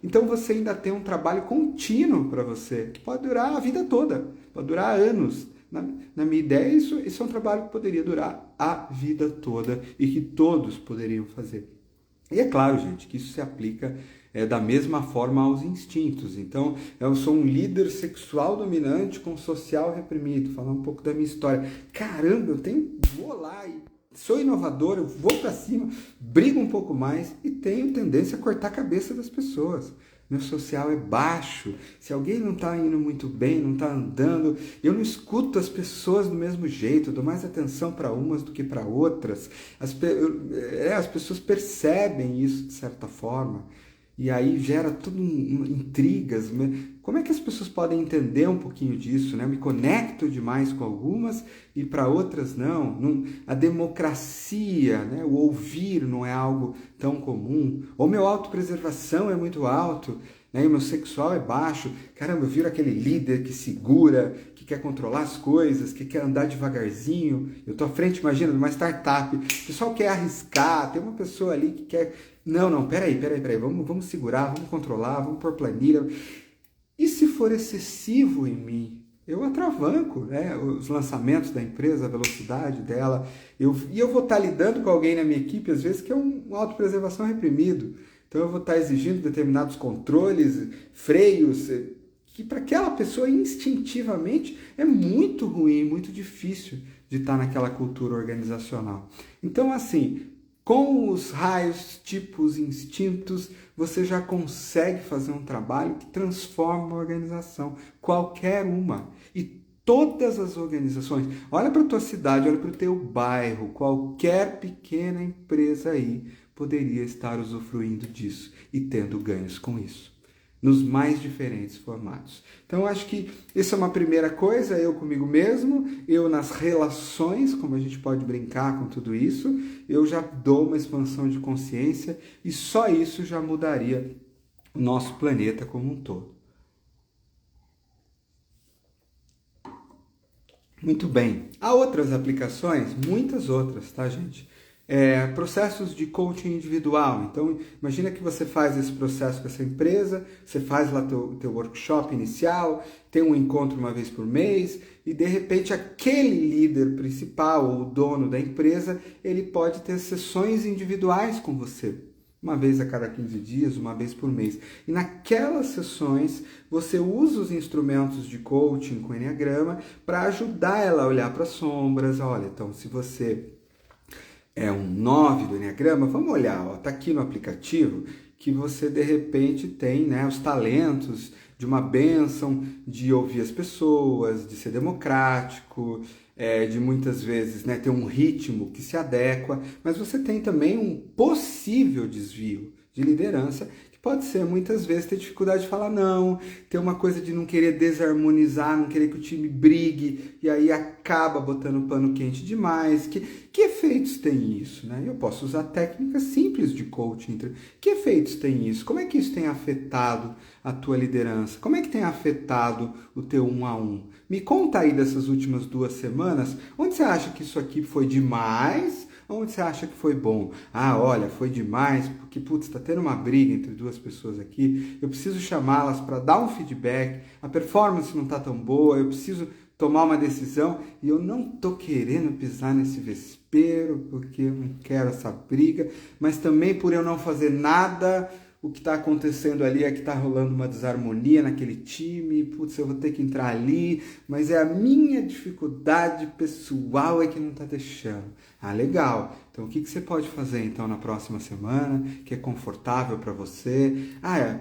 Então você ainda tem um trabalho contínuo para você, que pode durar a vida toda, pode durar anos. Na minha ideia, isso é um trabalho que poderia durar a vida toda e que todos poderiam fazer. E é claro, gente, que isso se aplica da mesma forma aos instintos. Então, eu sou um líder sexual dominante com social reprimido. Falar um pouco da minha história. Caramba, vou lá e sou inovador, eu vou para cima, brigo um pouco mais e tenho tendência a cortar a cabeça das pessoas. meu social é baixo, se alguém não está indo muito bem, não está andando, eu não escuto as pessoas do mesmo jeito, eu dou mais atenção para umas do que para outras. As pessoas percebem isso de certa forma, e aí gera tudo intrigas. Como é que as pessoas podem entender um pouquinho disso, né? Eu me conecto demais com algumas e para outras não. A democracia, né? O ouvir não é algo tão comum. Ou meu autopreservação é muito alto, né? E o meu sexual é baixo. Caramba, eu viro aquele líder que segura, que quer controlar as coisas, que quer andar devagarzinho. Eu estou à frente, imagina, de uma startup. O pessoal quer arriscar, tem uma pessoa ali que quer... Não, peraí, vamos segurar, vamos controlar, vamos pôr planilha. E se for excessivo em mim, eu atravanco, né? Os lançamentos da empresa, a velocidade dela. E eu vou estar lidando com alguém na minha equipe, às vezes, que é um autopreservação reprimido. Então eu vou estar exigindo determinados controles, freios, que para aquela pessoa instintivamente é muito ruim, muito difícil de estar naquela cultura organizacional. Então, assim, com os raios, tipos, instintos, você já consegue fazer um trabalho que transforma uma organização, qualquer uma. E todas as organizações, olha para a tua cidade, olha para o teu bairro, qualquer pequena empresa aí poderia estar usufruindo disso e tendo ganhos com isso, nos mais diferentes formatos. Então, acho que isso é uma primeira coisa, eu comigo mesmo, eu nas relações, como a gente pode brincar com tudo isso, eu já dou uma expansão de consciência e só isso já mudaria o nosso planeta como um todo. Muito bem. Há outras aplicações, muitas outras, tá, gente? Processos de coaching individual. Então, imagina que você faz esse processo com essa empresa, você faz lá teu workshop inicial, tem um encontro uma vez por mês e, de repente, aquele líder principal ou o dono da empresa, ele pode ter sessões individuais com você. Uma vez a cada 15 dias, uma vez por mês. E naquelas sessões, você usa os instrumentos de coaching com Enneagrama para ajudar ela a olhar para as sombras. Olha, então, se você é um 9 do Enneagrama, vamos olhar, está aqui no aplicativo que você de repente tem, né, os talentos de uma bênção de ouvir as pessoas, de ser democrático, de muitas vezes, né, ter um ritmo que se adequa, mas você tem também um possível desvio de liderança, que pode ser muitas vezes ter dificuldade de falar não, ter uma coisa de não querer desarmonizar, não querer que o time brigue, e aí acaba botando pano quente demais. Que efeitos tem isso, né? Eu posso usar técnicas simples de coaching. Que efeitos tem isso? Como é que isso tem afetado a tua liderança? Como é que tem afetado o teu 1 a 1? Me conta aí dessas últimas 2 semanas, onde você acha que isso aqui foi demais? Onde você acha que foi bom? Ah, olha, foi demais, porque, putz, está tendo uma briga entre 2 pessoas aqui, eu preciso chamá-las para dar um feedback, a performance não está tão boa, eu preciso tomar uma decisão e eu não estou querendo pisar nesse vespeiro, porque eu não quero essa briga, mas também por eu não fazer nada, o que está acontecendo ali é que está rolando uma desarmonia naquele time, putz, eu vou ter que entrar ali, mas é a minha dificuldade pessoal é que não está deixando. Ah, legal. Então, o que você pode fazer, então, na próxima semana, que é confortável para você?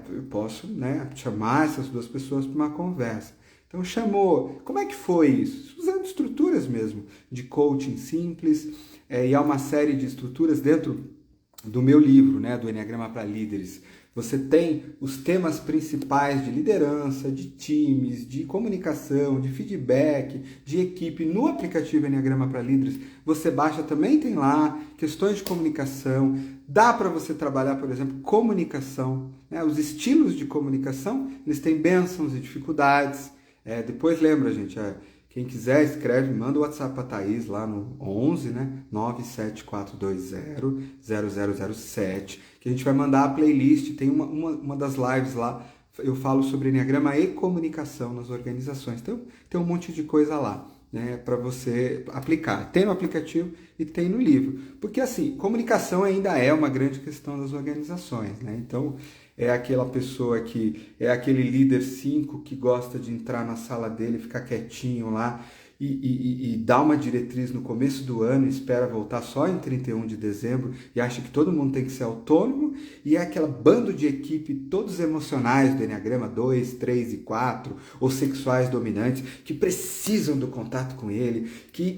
Eu posso, né, chamar essas 2 pessoas para uma conversa. Então, chamou. Como é que foi isso? Usando estruturas mesmo, de coaching simples, e há uma série de estruturas dentro do meu livro, né, do Enneagrama para Líderes. Você tem os temas principais de liderança, de times, de comunicação, de feedback, de equipe no aplicativo Enneagrama para Líderes. Você baixa, também tem lá questões de comunicação. Dá para você trabalhar, por exemplo, comunicação, né? Os estilos de comunicação, eles têm bênçãos e dificuldades. Depois lembra, gente, quem quiser escreve, manda o WhatsApp para a Thaís lá no 11, né? 974200007, que a gente vai mandar a playlist. Tem uma das lives lá, eu falo sobre Enneagrama e comunicação nas organizações. Então, tem um monte de coisa lá, né, para você aplicar. Tem no aplicativo e tem no livro. Porque, assim, comunicação ainda é uma grande questão das organizações, né? Então, é aquela pessoa que é aquele líder 5 que gosta de entrar na sala dele, ficar quietinho lá e dá uma diretriz no começo do ano e espera voltar só em 31 de dezembro e acha que todo mundo tem que ser autônomo, e é aquela bando de equipe, todos emocionais do Enneagrama 2, 3 e 4, ou sexuais dominantes, que precisam do contato com ele,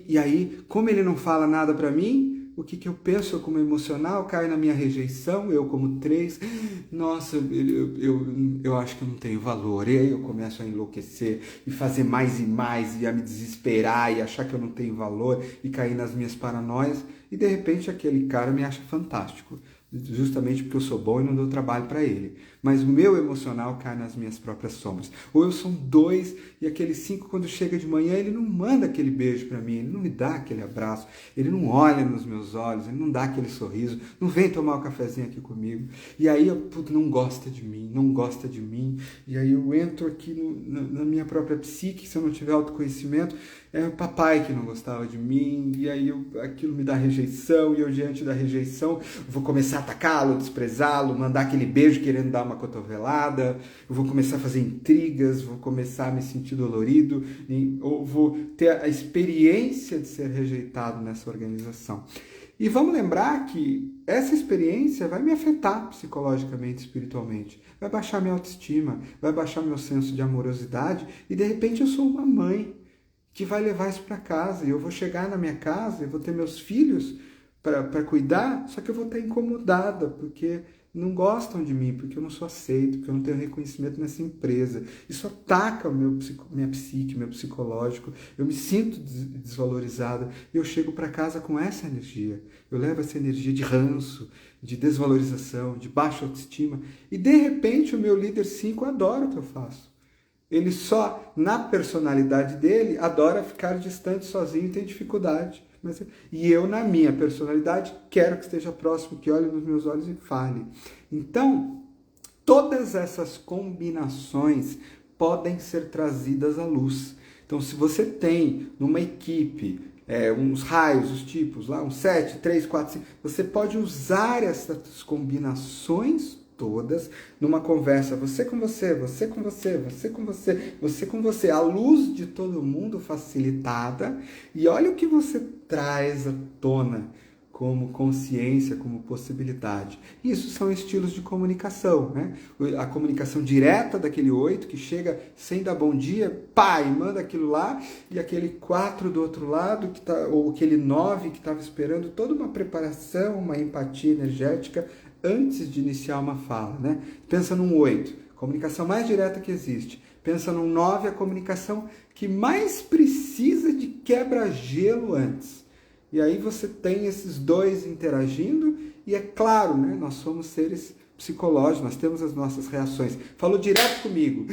e aí, como ele não fala nada para mim, o que eu penso eu como emocional cai na minha rejeição, eu como 3, nossa, eu acho que eu não tenho valor, e aí eu começo a enlouquecer e fazer mais e a me desesperar e achar que eu não tenho valor e cair nas minhas paranoias, e de repente aquele cara me acha fantástico, justamente porque eu sou bom e não dou trabalho para ele. Mas o meu emocional cai nas minhas próprias sombras. Ou eu sou um 2 e aquele 5, quando chega de manhã, ele não manda aquele beijo para mim, ele não me dá aquele abraço, ele não olha nos meus olhos, ele não dá aquele sorriso, não vem tomar um cafezinho aqui comigo. E aí eu não gosta de mim, não gosta de mim. E aí eu entro aqui na minha própria psique, se eu não tiver autoconhecimento, é o papai que não gostava de mim, e aí aquilo me dá rejeição, e eu diante da rejeição vou começar a atacá-lo, desprezá-lo, mandar aquele beijo querendo dar uma cotovelada, eu vou começar a fazer intrigas, vou começar a me sentir dolorido, ou vou ter a experiência de ser rejeitado nessa organização. E vamos lembrar que essa experiência vai me afetar psicologicamente, espiritualmente, vai baixar minha autoestima, vai baixar meu senso de amorosidade, e de repente eu sou uma mãe que vai levar isso para casa, e eu vou chegar na minha casa e vou ter meus filhos para cuidar, só que eu vou estar incomodada, porque não gostam de mim, porque eu não sou aceito, porque eu não tenho reconhecimento nessa empresa. Isso ataca minha psique, meu psicológico, eu me sinto desvalorizada, e eu chego para casa com essa energia, eu levo essa energia de ranço, de desvalorização, de baixa autoestima, e de repente o meu líder 5 adora o que eu faço. Ele só, na personalidade dele, adora ficar distante, sozinho e tem dificuldade. E eu, na minha personalidade, quero que esteja próximo, que olhe nos meus olhos e fale. Então, todas essas combinações podem ser trazidas à luz. Então, se você tem numa equipe uns raios, os tipos, lá, um 7, 3, 4, 5, você pode usar essas combinações todas numa conversa, você com você, você com você, você com você, você com você, à luz de todo mundo, facilitada, e olha o que você traz à tona como consciência, como possibilidade. Isso são estilos de comunicação, né? A comunicação direta daquele 8 que chega sem dar bom dia, pá, e manda aquilo lá, e aquele 4 do outro lado, ou aquele 9 que estava esperando toda uma preparação, uma empatia energética antes de iniciar uma fala, né? Pensa num 8, comunicação mais direta que existe. Pensa num 9, a comunicação que mais precisa de quebra-gelo antes. E aí você tem esses dois interagindo, e é claro, né? Nós somos seres psicológicos, nós temos as nossas reações. Falou direto comigo,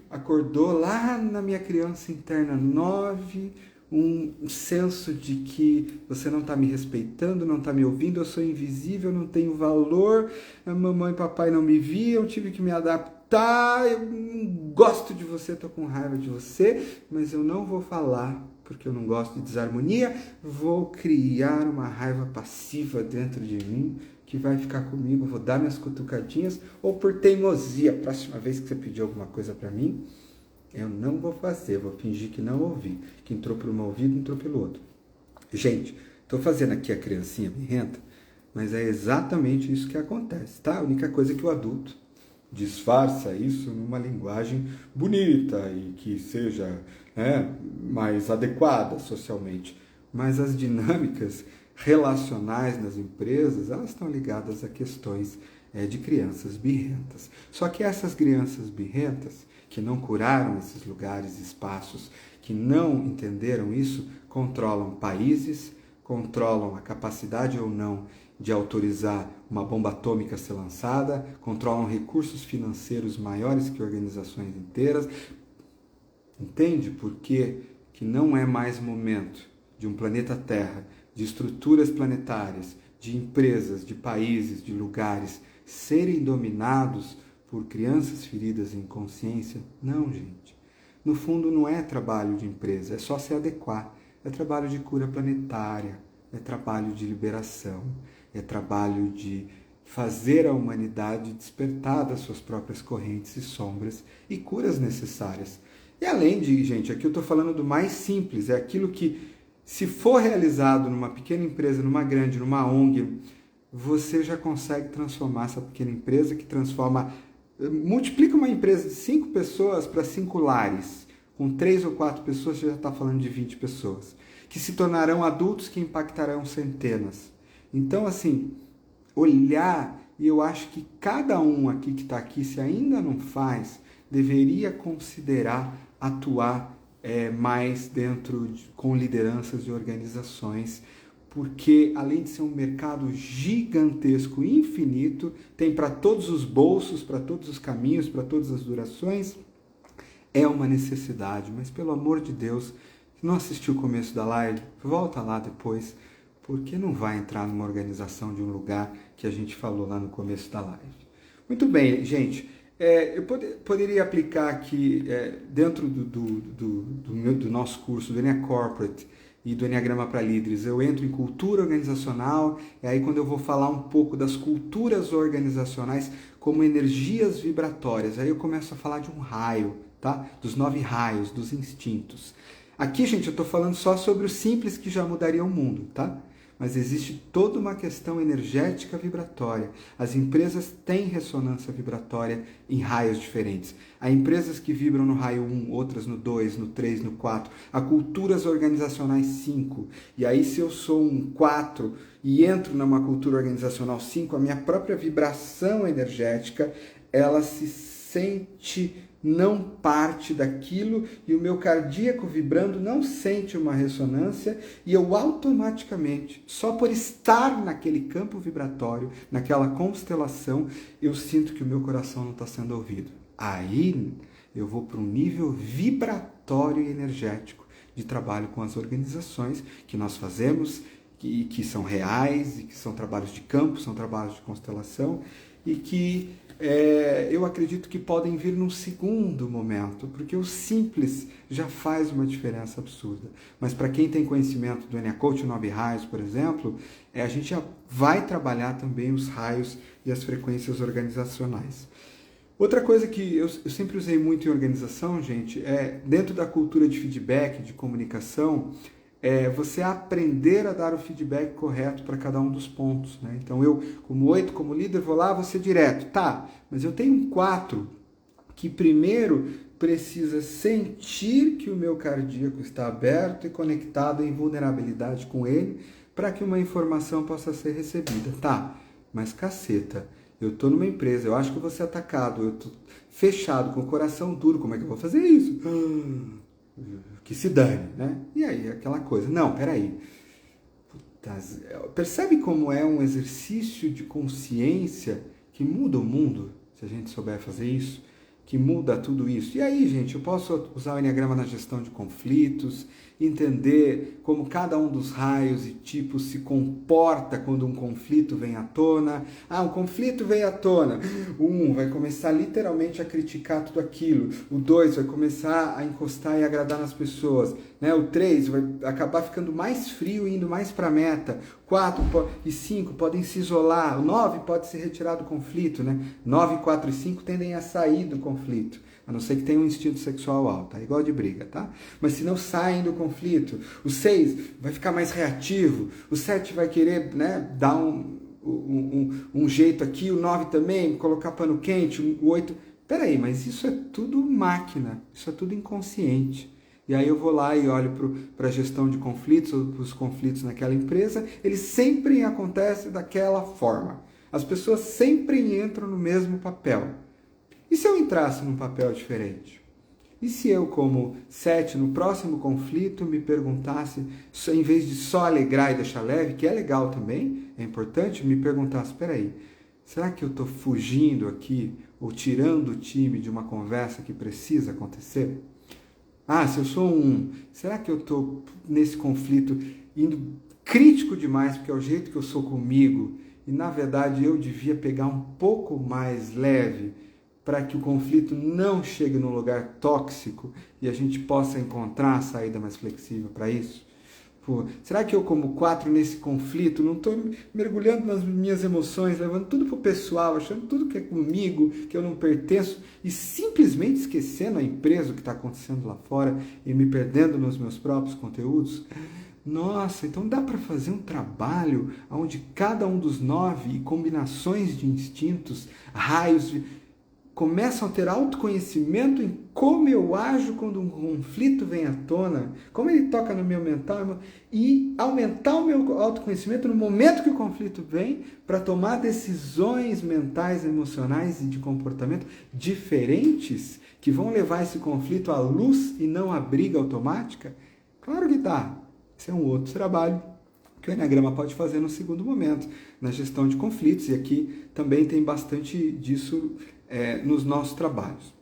acordou lá na minha criança interna 9, um senso de que você não está me respeitando, não está me ouvindo, eu sou invisível, não tenho valor, a mamãe e papai não me viam, tive que me adaptar, eu não gosto de você, estou com raiva de você, mas eu não vou falar porque eu não gosto de desarmonia, vou criar uma raiva passiva dentro de mim que vai ficar comigo, vou dar minhas cutucadinhas, ou por teimosia, a próxima vez que você pedir alguma coisa para mim, eu não vou fazer, vou fingir que não ouvi. Que entrou por um ouvido, entrou pelo outro. Gente, estou fazendo aqui a criancinha birrenta, mas é exatamente isso que acontece, tá? A única coisa é que o adulto disfarça isso numa linguagem bonita e que seja mais adequada socialmente. Mas as dinâmicas relacionais nas empresas, elas estão ligadas a questões de crianças birrentas. Só que essas crianças birrentas, que não curaram esses lugares, espaços, que não entenderam isso, controlam países, controlam a capacidade ou não de autorizar uma bomba atômica a ser lançada, controlam recursos financeiros maiores que organizações inteiras. Entende por que não é mais momento de um planeta Terra, de estruturas planetárias, de empresas, de países, de lugares serem dominados por crianças feridas em consciência? Não, gente. No fundo, não é trabalho de empresa, é só se adequar. É trabalho de cura planetária, é trabalho de liberação, é trabalho de fazer a humanidade despertar das suas próprias correntes e sombras e curas necessárias. E além de, gente, aqui eu estou falando do mais simples, é aquilo que, se for realizado numa pequena empresa, numa grande, numa ONG, você já consegue transformar essa pequena empresa que transforma, multiplica uma empresa de 5 pessoas para 5 lares. Com 3 ou 4 pessoas, você já está falando de 20 pessoas, que se tornarão adultos que impactarão centenas. Então, assim, olhar, e eu acho que cada um aqui que está aqui, se ainda não faz, deveria considerar atuar mais com lideranças de organizações, porque além de ser um mercado gigantesco, infinito, tem para todos os bolsos, para todos os caminhos, para todas as durações, é uma necessidade, mas pelo amor de Deus, se não assistiu o começo da live, volta lá depois, porque não vai entrar numa organização de um lugar que a gente falou lá no começo da live. Muito bem, gente, eu poderia aplicar aqui, dentro do nosso curso, do Enneagram Corporate e do Enneagrama para Líderes, eu entro em cultura organizacional, e aí quando eu vou falar um pouco das culturas organizacionais como energias vibratórias, aí eu começo a falar de um raio, tá? Dos 9 raios, dos instintos. Aqui, gente, eu estou falando só sobre o simples que já mudaria o mundo, tá? Mas existe toda uma questão energética vibratória. As empresas têm ressonância vibratória em raios diferentes. Há empresas que vibram no raio 1, outras no 2, no 3, no 4. Há culturas organizacionais 5. E aí, se eu sou um 4 e entro numa cultura organizacional 5, a minha própria vibração energética, ela se sente não parte daquilo, e o meu cardíaco vibrando não sente uma ressonância, e eu automaticamente, só por estar naquele campo vibratório, naquela constelação, eu sinto que o meu coração não está sendo ouvido. Aí eu vou para um nível vibratório e energético de trabalho com as organizações que nós fazemos, que são reais, e que são trabalhos de campo, são trabalhos de constelação, e que eu acredito que podem vir num segundo momento, porque o simples já faz uma diferença absurda. Mas para quem tem conhecimento do Enneagram Coach 9 raios, por exemplo, a gente já vai trabalhar também os raios e as frequências organizacionais. Outra coisa que eu sempre usei muito em organização, gente, dentro da cultura de feedback, de comunicação, você aprender a dar o feedback correto para cada um dos pontos, né? Então eu, como 8, como líder, vou lá, vou ser direto. Tá, mas eu tenho um 4 que primeiro precisa sentir que o meu cardíaco está aberto e conectado em vulnerabilidade com ele para que uma informação possa ser recebida. Tá, mas caceta, eu estou numa empresa, eu acho que eu vou ser atacado, eu estou fechado, com o coração duro, como é que eu vou fazer isso? Que se dane, né? E aí, aquela coisa. Não, peraí. Percebe como é um exercício de consciência que muda o mundo, se a gente souber fazer isso? Que muda tudo isso. E aí, gente, eu posso usar o Enneagrama na gestão de conflitos, entender como cada um dos raios e tipos se comporta quando um conflito vem à tona. Um conflito veio à tona. O 1 vai começar literalmente a criticar tudo aquilo. O 2 vai começar a encostar e agradar nas pessoas. Né? O 3 vai acabar ficando mais frio e indo mais para a meta. 4 e 5 podem se isolar. O 9 pode se retirar do conflito. Né? 9, 4 e 5 tendem a sair do conflito. A não ser que tenha um instinto sexual alto, é igual de briga, tá? Mas se não saem do conflito, o 6 vai ficar mais reativo, o 7 vai querer, né, dar um jeito aqui, o 9 também, colocar pano quente, o 8... Peraí, mas isso é tudo máquina, isso é tudo inconsciente. E aí eu vou lá e olho para a gestão de conflitos, ou para os conflitos naquela empresa, eles sempre acontecem daquela forma. As pessoas sempre entram no mesmo papel. E se eu entrasse num papel diferente? E se eu, como 7, no próximo conflito, me perguntasse, em vez de só alegrar e deixar leve, que é legal também, é importante, me perguntasse, espera aí, será que eu estou fugindo aqui, ou tirando o time de uma conversa que precisa acontecer? Se eu sou um, será que eu estou nesse conflito indo crítico demais, porque é o jeito que eu sou comigo, e na verdade eu devia pegar um pouco mais leve, para que o conflito não chegue num lugar tóxico e a gente possa encontrar a saída mais flexível para isso? Pô, será que eu, como 4 nesse conflito, não estou mergulhando nas minhas emoções, levando tudo pro pessoal, achando tudo que é comigo, que eu não pertenço, e simplesmente esquecendo a empresa, o que está acontecendo lá fora, e me perdendo nos meus próprios conteúdos? Nossa, então dá para fazer um trabalho onde cada um dos 9 e combinações de instintos, raios, começam a ter autoconhecimento em como eu ajo quando um conflito vem à tona, como ele toca no meu mental, e aumentar o meu autoconhecimento no momento que o conflito vem, para tomar decisões mentais, emocionais e de comportamento diferentes, que vão levar esse conflito à luz e não à briga automática? Claro que dá. Esse é um outro trabalho que o Enneagrama pode fazer no segundo momento, na gestão de conflitos, e aqui também tem bastante disso nos nossos trabalhos.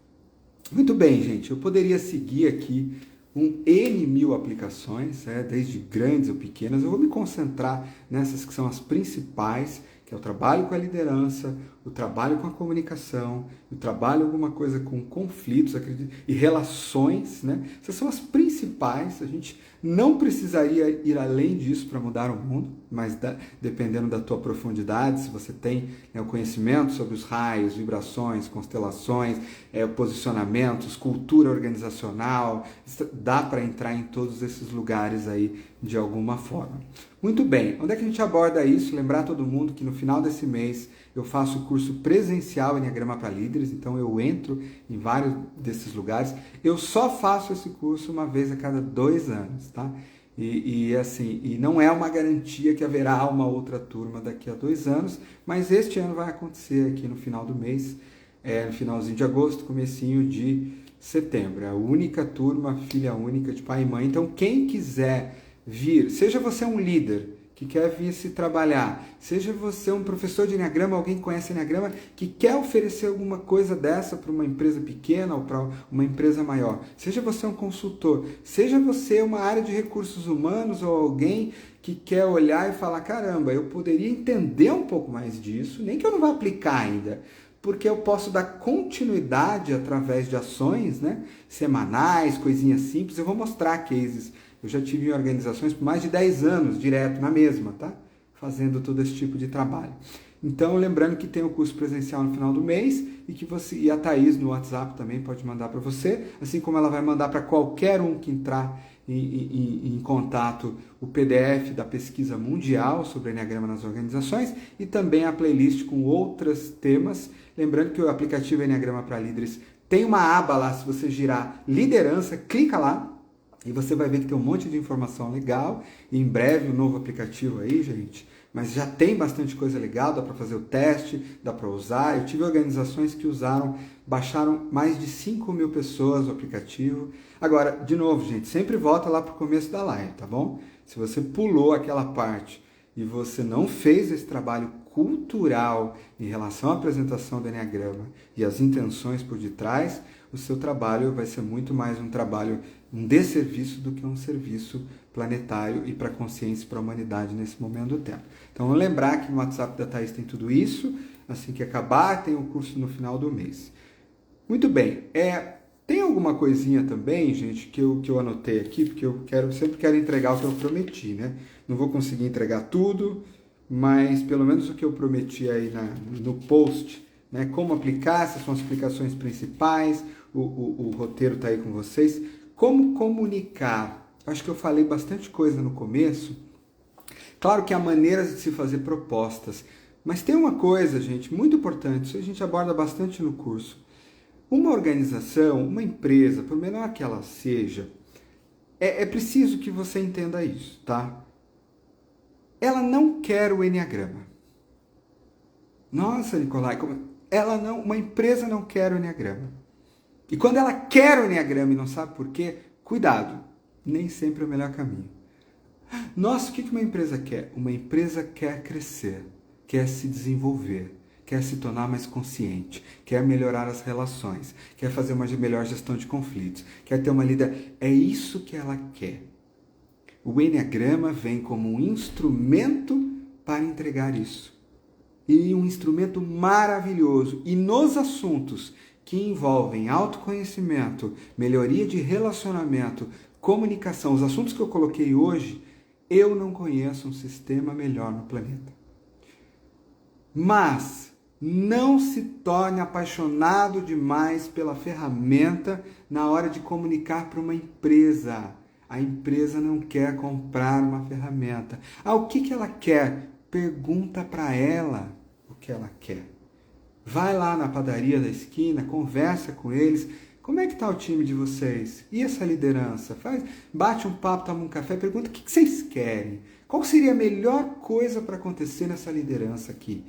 Muito bem, gente, eu poderia seguir aqui um N mil aplicações, desde grandes ou pequenas. Eu vou me concentrar nessas que são as principais, que é o trabalho com a liderança, o trabalho com a comunicação, o trabalho alguma coisa com conflitos, acredito, e relações, né? Essas são as principais. A gente não precisaria ir além disso para mudar o mundo, mas dependendo da tua profundidade, se você tem o conhecimento sobre os raios, vibrações, constelações, posicionamentos, cultura organizacional, dá para entrar em todos esses lugares aí de alguma forma. Muito bem, onde é que a gente aborda isso? Lembrar todo mundo que no final desse mês eu faço o curso presencial Enneagrama para Líderes, então eu entro em vários desses lugares. Eu só faço esse curso uma vez a cada 2 anos, tá? E não é uma garantia que haverá uma outra turma daqui a 2 anos, mas este ano vai acontecer aqui no final do mês, no finalzinho de agosto, comecinho de setembro. É a única turma, filha única de pai e mãe. Então quem quiser vir, seja você um líder que quer vir se trabalhar, seja você um professor de Enneagrama, alguém que conhece Enneagrama, que quer oferecer alguma coisa dessa para uma empresa pequena ou para uma empresa maior, seja você um consultor, seja você uma área de recursos humanos ou alguém que quer olhar e falar, caramba, eu poderia entender um pouco mais disso, nem que eu não vá aplicar ainda, porque eu posso dar continuidade através de ações, né, semanais, coisinhas simples. Eu vou mostrar cases. Eu já tive em organizações por mais de 10 anos, direto, na mesma, tá? Fazendo todo esse tipo de trabalho. Então, lembrando que tem o curso presencial no final do mês e que e a Thaís no WhatsApp também pode mandar para você, assim como ela vai mandar para qualquer um que entrar em contato o PDF da pesquisa mundial sobre Enneagrama nas organizações e também a playlist com outros temas. Lembrando que o aplicativo Enneagrama para Líderes tem uma aba lá, se você girar liderança, clica lá, e você vai ver que tem um monte de informação legal. E em breve um novo aplicativo aí, gente. Mas já tem bastante coisa legal, dá para fazer o teste, dá para usar. Eu tive organizações que baixaram mais de 5 mil pessoas o aplicativo. Agora, de novo, gente, sempre volta lá para o começo da live, tá bom? Se você pulou aquela parte e você não fez esse trabalho cultural em relação à apresentação do Enneagrama e as intenções por detrás, o seu trabalho vai ser muito mais um desserviço do que um serviço planetário e para a consciência e para a humanidade nesse momento do tempo. Então, vamos lembrar que no WhatsApp da Thaís tem tudo isso. Assim que acabar, tem o curso no final do mês. Muito bem. Tem alguma coisinha também, gente, que eu anotei aqui, porque eu sempre quero entregar o que eu prometi, né? Não vou conseguir entregar tudo, mas pelo menos o que eu prometi aí no post, né? Como aplicar, essas são as aplicações principais, o roteiro está aí com vocês. Como comunicar? Acho que eu falei bastante coisa no começo. Claro que há maneiras de se fazer propostas, mas tem uma coisa, gente, muito importante, isso a gente aborda bastante no curso. Uma organização, uma empresa, por menor que ela seja, é preciso que você entenda isso, tá? Ela não quer o Enneagrama. Nossa, Nicolai, uma empresa não quer o Enneagrama. E quando ela quer o Enneagrama e não sabe por quê, cuidado, nem sempre é o melhor caminho. Nossa, o que uma empresa quer? Uma empresa quer crescer, quer se desenvolver, quer se tornar mais consciente, quer melhorar as relações, quer fazer uma melhor gestão de conflitos, quer ter uma líder. É isso que ela quer. O Enneagrama vem como um instrumento para entregar isso. E um instrumento maravilhoso. E nos assuntos que envolvem autoconhecimento, melhoria de relacionamento, comunicação, os assuntos que eu coloquei hoje, Eu não conheço um sistema melhor no planeta. Mas não se torne apaixonado demais pela ferramenta na hora de comunicar para uma empresa. A empresa não quer comprar uma ferramenta. O que ela quer? Pergunta para ela o que ela quer. Vai lá na padaria da esquina, conversa com eles. Como é que está o time de vocês? E essa liderança? Bate um papo, toma um café, pergunta o que vocês querem. Qual seria a melhor coisa para acontecer nessa liderança aqui?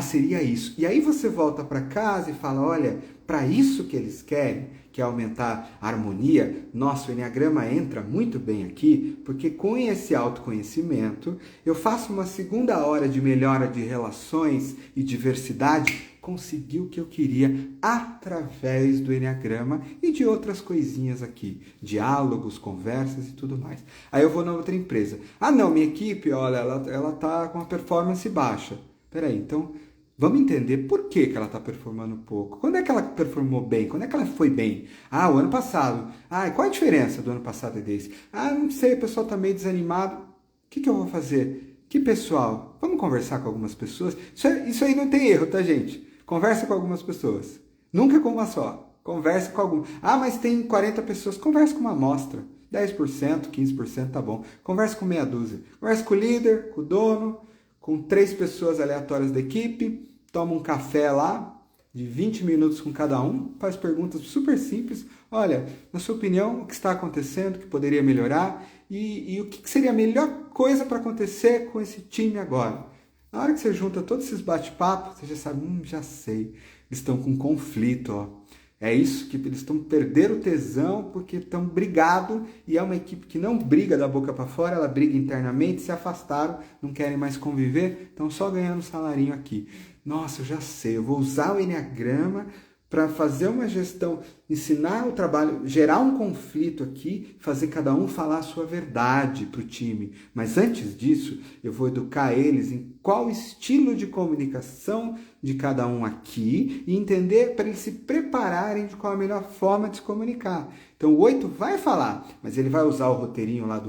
Seria isso. E aí você volta para casa e fala, olha, para isso que eles querem, que é aumentar a harmonia, nosso Enneagrama entra muito bem aqui, porque com esse autoconhecimento, eu faço uma segunda hora de melhora de relações e diversidade, consegui o que eu queria através do Enneagrama e de outras coisinhas aqui, diálogos, conversas e tudo mais. Aí eu vou na outra empresa. Não, minha equipe, olha, ela tá com uma performance baixa. Peraí, então vamos entender por que ela está performando pouco. Quando é que ela performou bem? Quando é que ela foi bem? O ano passado. Qual a diferença do ano passado e desse? Não sei, o pessoal está meio desanimado. O que eu vou fazer? Que pessoal? Vamos conversar com algumas pessoas? Isso aí não tem erro, tá, gente? Conversa com algumas pessoas. Nunca com uma só. Conversa com algumas. Mas tem 40 pessoas. Conversa com uma amostra. 10%, 15% tá bom. Conversa com meia dúzia. Conversa com o líder, com o dono, com 3 pessoas aleatórias da equipe. Toma um café lá, de 20 minutos com cada um. Faz perguntas super simples. Olha, na sua opinião, o que está acontecendo, o que poderia melhorar? E o que seria a melhor coisa para acontecer com esse time agora? Na hora que você junta todos esses bate-papos, você já sabe, já sei, eles estão com conflito, ó. É isso, que eles estão perdendo o tesão porque estão brigados e é uma equipe que não briga da boca para fora, ela briga internamente, se afastaram, não querem mais conviver, estão só ganhando salarinho aqui. Nossa, eu já sei, eu vou usar o Enneagrama para fazer uma gestão, ensinar o trabalho, gerar um conflito aqui, fazer cada um falar a sua verdade para o time. Mas antes disso, eu vou educar eles em qual estilo de comunicação de cada um aqui e entender para eles se prepararem de qual a melhor forma de se comunicar. Então o 8 vai falar, mas ele vai usar o roteirinho lá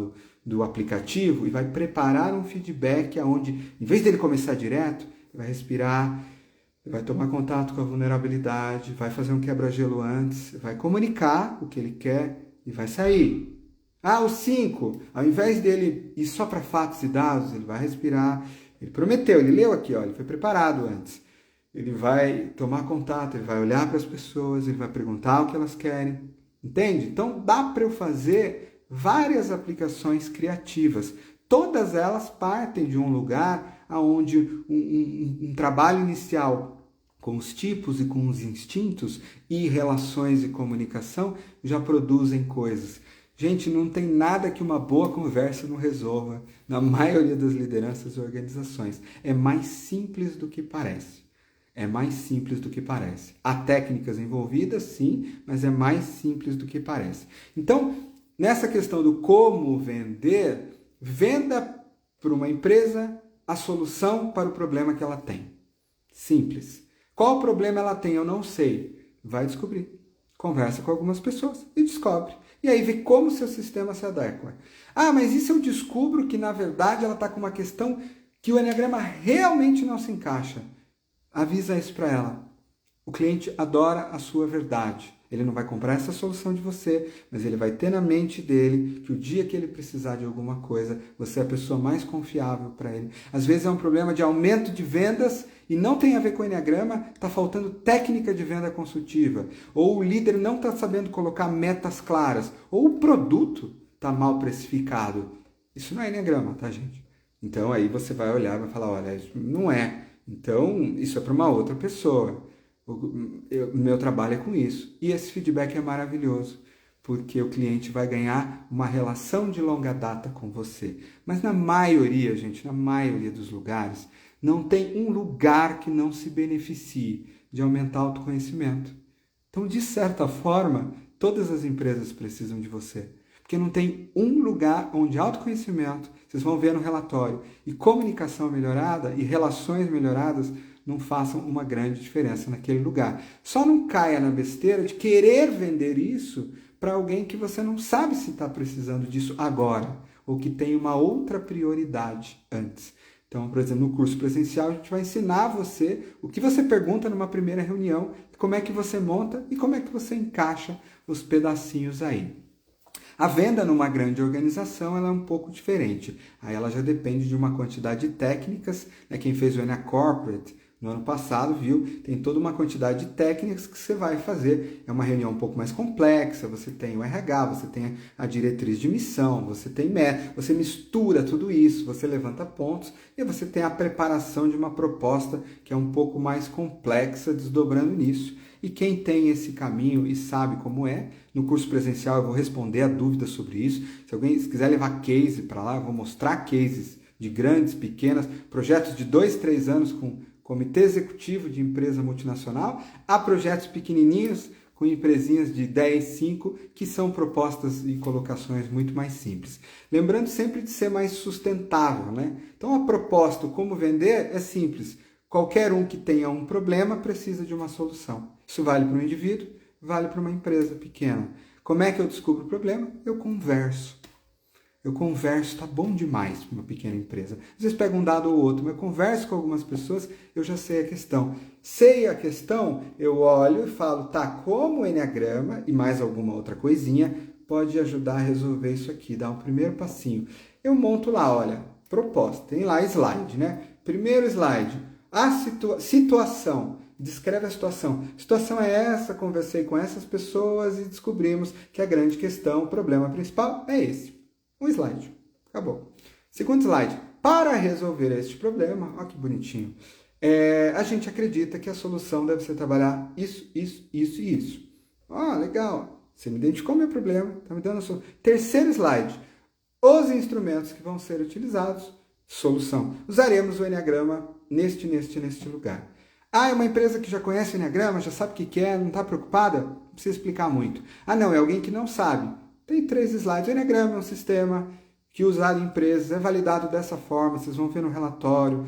do aplicativo e vai preparar um feedback onde, em vez dele começar direto, ele vai respirar, vai tomar contato com a vulnerabilidade, vai fazer um quebra-gelo antes, vai comunicar o que ele quer e vai sair. O 5, ao invés dele ir só para fatos e dados, ele vai respirar. Ele prometeu, ele leu aqui, ele foi preparado antes. Ele vai tomar contato, ele vai olhar para as pessoas, ele vai perguntar o que elas querem. Entende? Então dá para eu fazer várias aplicações criativas. Todas elas partem de um lugar onde um trabalho inicial com os tipos e com os instintos e relações e comunicação já produzem coisas. Gente, não tem nada que uma boa conversa não resolva na maioria das lideranças e organizações. É mais simples do que parece. É mais simples do que parece. Há técnicas envolvidas, sim, mas é mais simples do que parece. Então, nessa questão do como vender, venda para uma empresa a solução para o problema que ela tem. Simples. Qual problema ela tem? Eu não sei. Vai descobrir. Conversa com algumas pessoas e descobre. E aí vê como seu sistema se adequa. Mas e se eu descubro que, na verdade, ela está com uma questão que o Enneagrama realmente não se encaixa? Avisa isso para ela. O cliente adora a sua verdade. Ele não vai comprar essa solução de você, mas ele vai ter na mente dele que o dia que ele precisar de alguma coisa, você é a pessoa mais confiável para ele. Às vezes é um problema de aumento de vendas e não tem a ver com o Enneagrama, está faltando técnica de venda consultiva. Ou o líder não está sabendo colocar metas claras. Ou o produto está mal precificado. Isso não é Enneagrama, tá, gente? Então aí você vai olhar e vai falar, olha, isso não é. Então isso é para uma outra pessoa. O meu trabalho é com isso. E esse feedback é maravilhoso, porque o cliente vai ganhar uma relação de longa data com você. Mas na maioria, gente, na maioria dos lugares, não tem um lugar que não se beneficie de aumentar o autoconhecimento. Então, de certa forma, todas as empresas precisam de você. Porque não tem um lugar onde autoconhecimento, vocês vão ver no relatório, e comunicação melhorada e relações melhoradas não façam uma grande diferença naquele lugar. Só não caia na besteira de querer vender isso para alguém que você não sabe se está precisando disso agora. ou que tem uma outra prioridade antes. Então, por exemplo, no curso presencial, a gente vai ensinar você o que você pergunta numa primeira reunião, como é que você monta e como é que você encaixa os pedacinhos aí. A venda numa grande organização ela é um pouco diferente. Aí ela já depende de uma quantidade de técnicas. Né? Quem fez o ENA Corporate no ano passado viu, tem toda uma quantidade de técnicas que você vai fazer. É uma reunião um pouco mais complexa, você tem o RH, você tem a diretriz de missão, você tem você mistura tudo isso, você levanta pontos e você tem a preparação de uma proposta que é um pouco mais complexa, desdobrando nisso. E quem tem esse caminho e sabe como é, no curso presencial eu vou responder a dúvidas sobre isso. Se alguém quiser levar case para lá, eu vou mostrar cases de grandes, pequenas, projetos de 2, 3 anos com comitê executivo de empresa multinacional, há projetos pequenininhos com empresinhas de 10, 5, que são propostas e colocações muito mais simples. Lembrando sempre de ser mais sustentável, né? Então a proposta, como vender, é simples. Qualquer um que tenha um problema precisa de uma solução. Isso vale para um indivíduo, vale para uma empresa pequena. Como é que eu descubro o problema? Eu converso. Tá bom demais para uma pequena empresa. Às vezes pego um dado ou outro, mas eu converso com algumas pessoas, eu já sei a questão. Sei a questão, eu olho e falo, tá, como o Enneagrama e mais alguma outra coisinha pode ajudar a resolver isso aqui, dar um primeiro passinho. Eu monto lá, olha, proposta, tem lá slide, né? Primeiro slide, a situação. Descreve a situação. A situação é essa, conversei com essas pessoas e descobrimos que a grande questão, o problema principal é esse. Um slide. Acabou. Segundo slide. Para resolver este problema, olha que bonitinho, a gente acredita que a solução deve ser trabalhar isso, isso, isso e isso. Legal. Você me identificou meu problema, está me dando a solução. Terceiro slide. Os instrumentos que vão ser utilizados, solução. Usaremos o Enneagrama neste lugar. É uma empresa que já conhece o Enneagrama, já sabe o que quer, não está preocupada? Não precisa explicar muito. Não, é alguém que não sabe. Tem 3 slides. O Enneagrama é um sistema que usado em empresas, é validado dessa forma, vocês vão ver no relatório,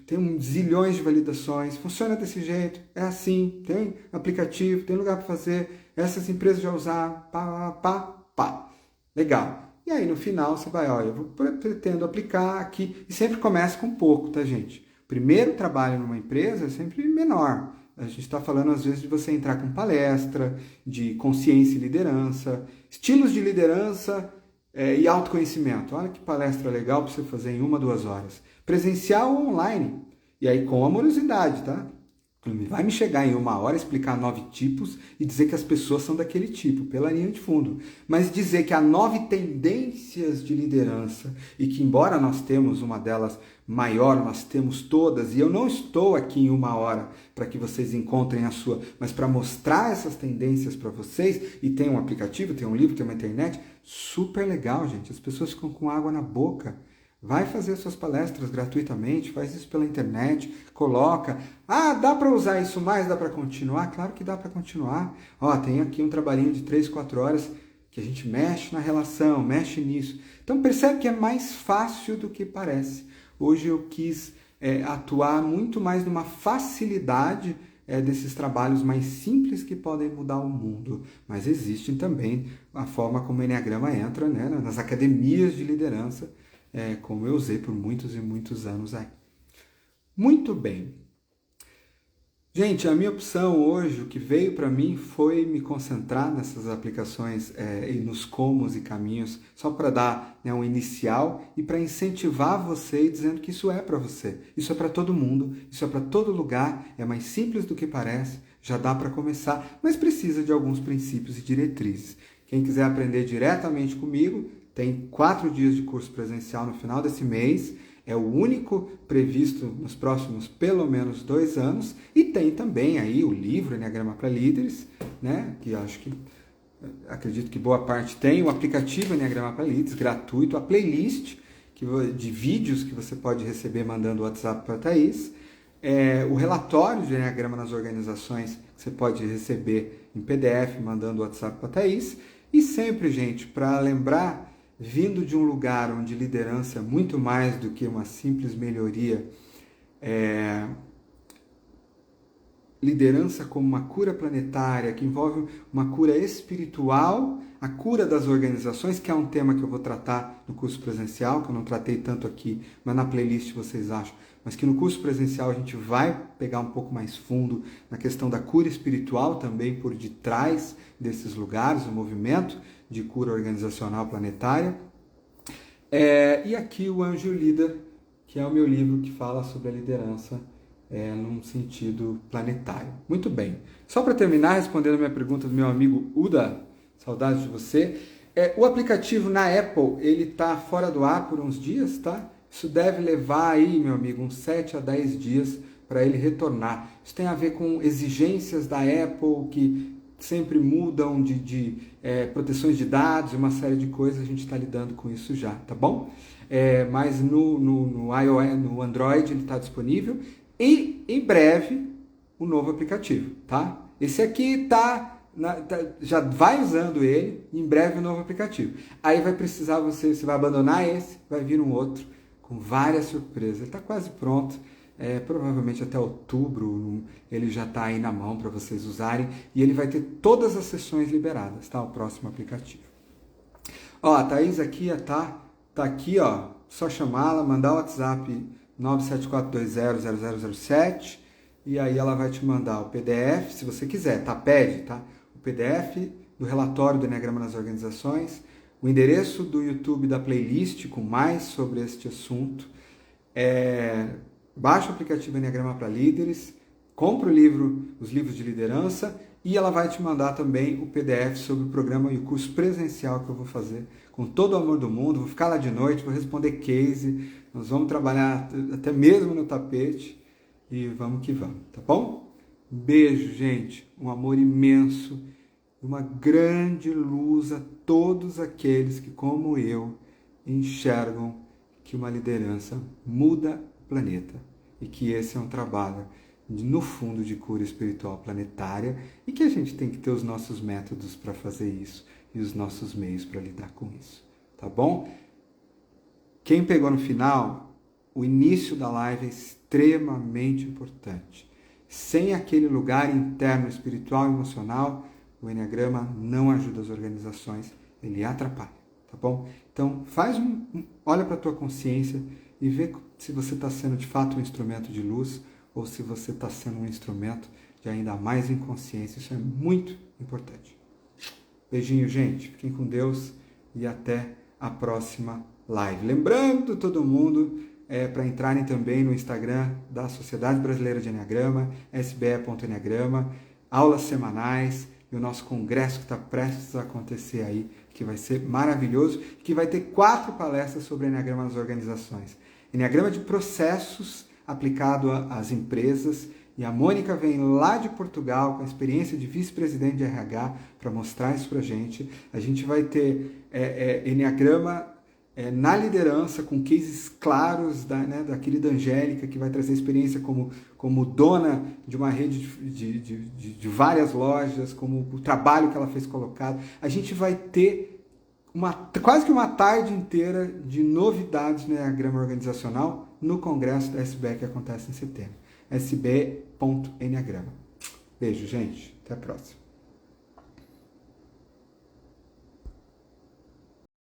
tem zilhões de validações, funciona desse jeito, é assim, tem aplicativo, tem lugar para fazer, essas empresas já usaram, pá. Legal. E aí no final você vai, olha, eu pretendo aplicar aqui, e sempre começa com pouco, tá gente? Primeiro trabalho numa empresa é sempre menor. A gente está falando, às vezes, de você entrar com palestra, de consciência e liderança, estilos de liderança e autoconhecimento. Olha que palestra legal para você fazer em 1, 2 horas. Presencial ou online. E aí com amorosidade, tá? Não vai me chegar em 1 hora, explicar 9 tipos e dizer que as pessoas são daquele tipo, pela linha de fundo. Mas dizer que há 9 tendências de liderança e que, embora nós temos uma delas maior, nós temos todas, e eu não estou aqui em 1 hora para que vocês encontrem a sua, mas para mostrar essas tendências para vocês, e tem um aplicativo, tem um livro, tem uma internet, super legal, gente. As pessoas ficam com água na boca. Vai fazer suas palestras gratuitamente, faz isso pela internet, coloca. Dá para usar isso mais? Dá para continuar? Claro que dá para continuar. Tem aqui um trabalhinho de 3, 4 horas que a gente mexe na relação, mexe nisso. Então percebe que é mais fácil do que parece. Hoje eu quis atuar muito mais numa facilidade desses trabalhos mais simples que podem mudar o mundo. Mas existe também a forma como o Enneagrama entra, né, nas academias de liderança, como eu usei por muitos e muitos anos aí. Muito bem. Gente, a minha opção hoje, o que veio para mim foi me concentrar nessas aplicações e nos comos e caminhos, só para dar um inicial e para incentivar você dizendo que isso é para você. Isso é para todo mundo, isso é para todo lugar, é mais simples do que parece, já dá para começar, mas precisa de alguns princípios e diretrizes. Quem quiser aprender diretamente comigo, tem 4 dias de curso presencial no final desse mês, é o único previsto nos próximos pelo menos 2 anos, e tem também aí o livro Enneagrama para Líderes, né, que acredito que boa parte tem, o aplicativo Enneagrama para Líderes, gratuito, a playlist de vídeos que você pode receber mandando o WhatsApp para a Thaís, o relatório de Enneagrama nas organizações que você pode receber em PDF mandando o WhatsApp para a Thaís, e sempre, gente, para lembrar, vindo de um lugar onde liderança é muito mais do que uma simples melhoria, liderança como uma cura planetária, que envolve uma cura espiritual a cura das organizações, que é um tema que eu vou tratar no curso presencial, que eu não tratei tanto aqui, mas na playlist vocês acham, mas que no curso presencial a gente vai pegar um pouco mais fundo na questão da cura espiritual também por detrás desses lugares, o movimento de cura organizacional planetária. E aqui o Anjo Líder, que é o meu livro que fala sobre a liderança num sentido planetário. Muito bem. Só para terminar, respondendo a minha pergunta do meu amigo Uda, saudades de você, o aplicativo na Apple, ele está fora do ar por uns dias, tá? Isso deve levar aí, meu amigo, uns 7 a 10 dias para ele retornar. Isso tem a ver com exigências da Apple que sempre mudam de proteções de dados e uma série de coisas, a gente está lidando com isso já, tá bom? Mas no iOS, no Android, ele está disponível e em breve o novo aplicativo, tá? Esse aqui já vai usando ele, em breve o novo aplicativo. Aí vai precisar, você vai abandonar esse, vai vir um outro com várias surpresas. Ele está quase pronto. Provavelmente até outubro ele já está aí na mão para vocês usarem e ele vai ter todas as sessões liberadas, tá? O próximo aplicativo. Ó, a Thaís aqui tá aqui, ó, só chamá-la, mandar o WhatsApp 974200007 e aí ela vai te mandar o PDF, se você quiser, tá? Pede, tá? O PDF do relatório do Enneagrama nas Organizações, o endereço do YouTube da playlist com mais sobre este assunto, baixa o aplicativo Enneagrama para Líderes, compra os livros de liderança e ela vai te mandar também o PDF sobre o programa e o curso presencial que eu vou fazer com todo o amor do mundo. Vou ficar lá de noite, vou responder case, nós vamos trabalhar até mesmo no tapete e vamos que vamos, tá bom? Beijo, gente, um amor imenso, uma grande luz a todos aqueles que, como eu, enxergam que uma liderança muda o planeta e que esse é um trabalho, no fundo, de cura espiritual planetária e que a gente tem que ter os nossos métodos para fazer isso e os nossos meios para lidar com isso, tá bom? Quem pegou no final, o início da live é extremamente importante. Sem aquele lugar interno espiritual e emocional, o Enneagrama não ajuda as organizações, ele atrapalha, tá bom? Então, olha para a tua consciência e vê se você está sendo de fato um instrumento de luz ou se você está sendo um instrumento de ainda mais inconsciência. Isso é muito importante. Beijinho, gente. Fiquem com Deus e até a próxima live. Lembrando todo mundo para entrarem também no Instagram da Sociedade Brasileira de Enneagrama, sbe.enneagrama, aulas semanais e o nosso congresso que está prestes a acontecer aí, que vai ser maravilhoso, que vai ter 4 palestras sobre Enneagrama nas organizações. Enneagrama de processos aplicado às empresas, e a Mônica vem lá de Portugal com a experiência de vice-presidente de RH para mostrar isso para a gente. A gente vai ter Enneagrama na liderança, com cases claros da querida Angélica, que vai trazer experiência como dona de uma rede de várias lojas, como o trabalho que ela fez colocado. A gente vai ter quase que uma tarde inteira de novidades no Enneagrama organizacional no congresso da SBE que acontece em setembro. sbe.enneagrama. Beijo, gente. Até a próxima.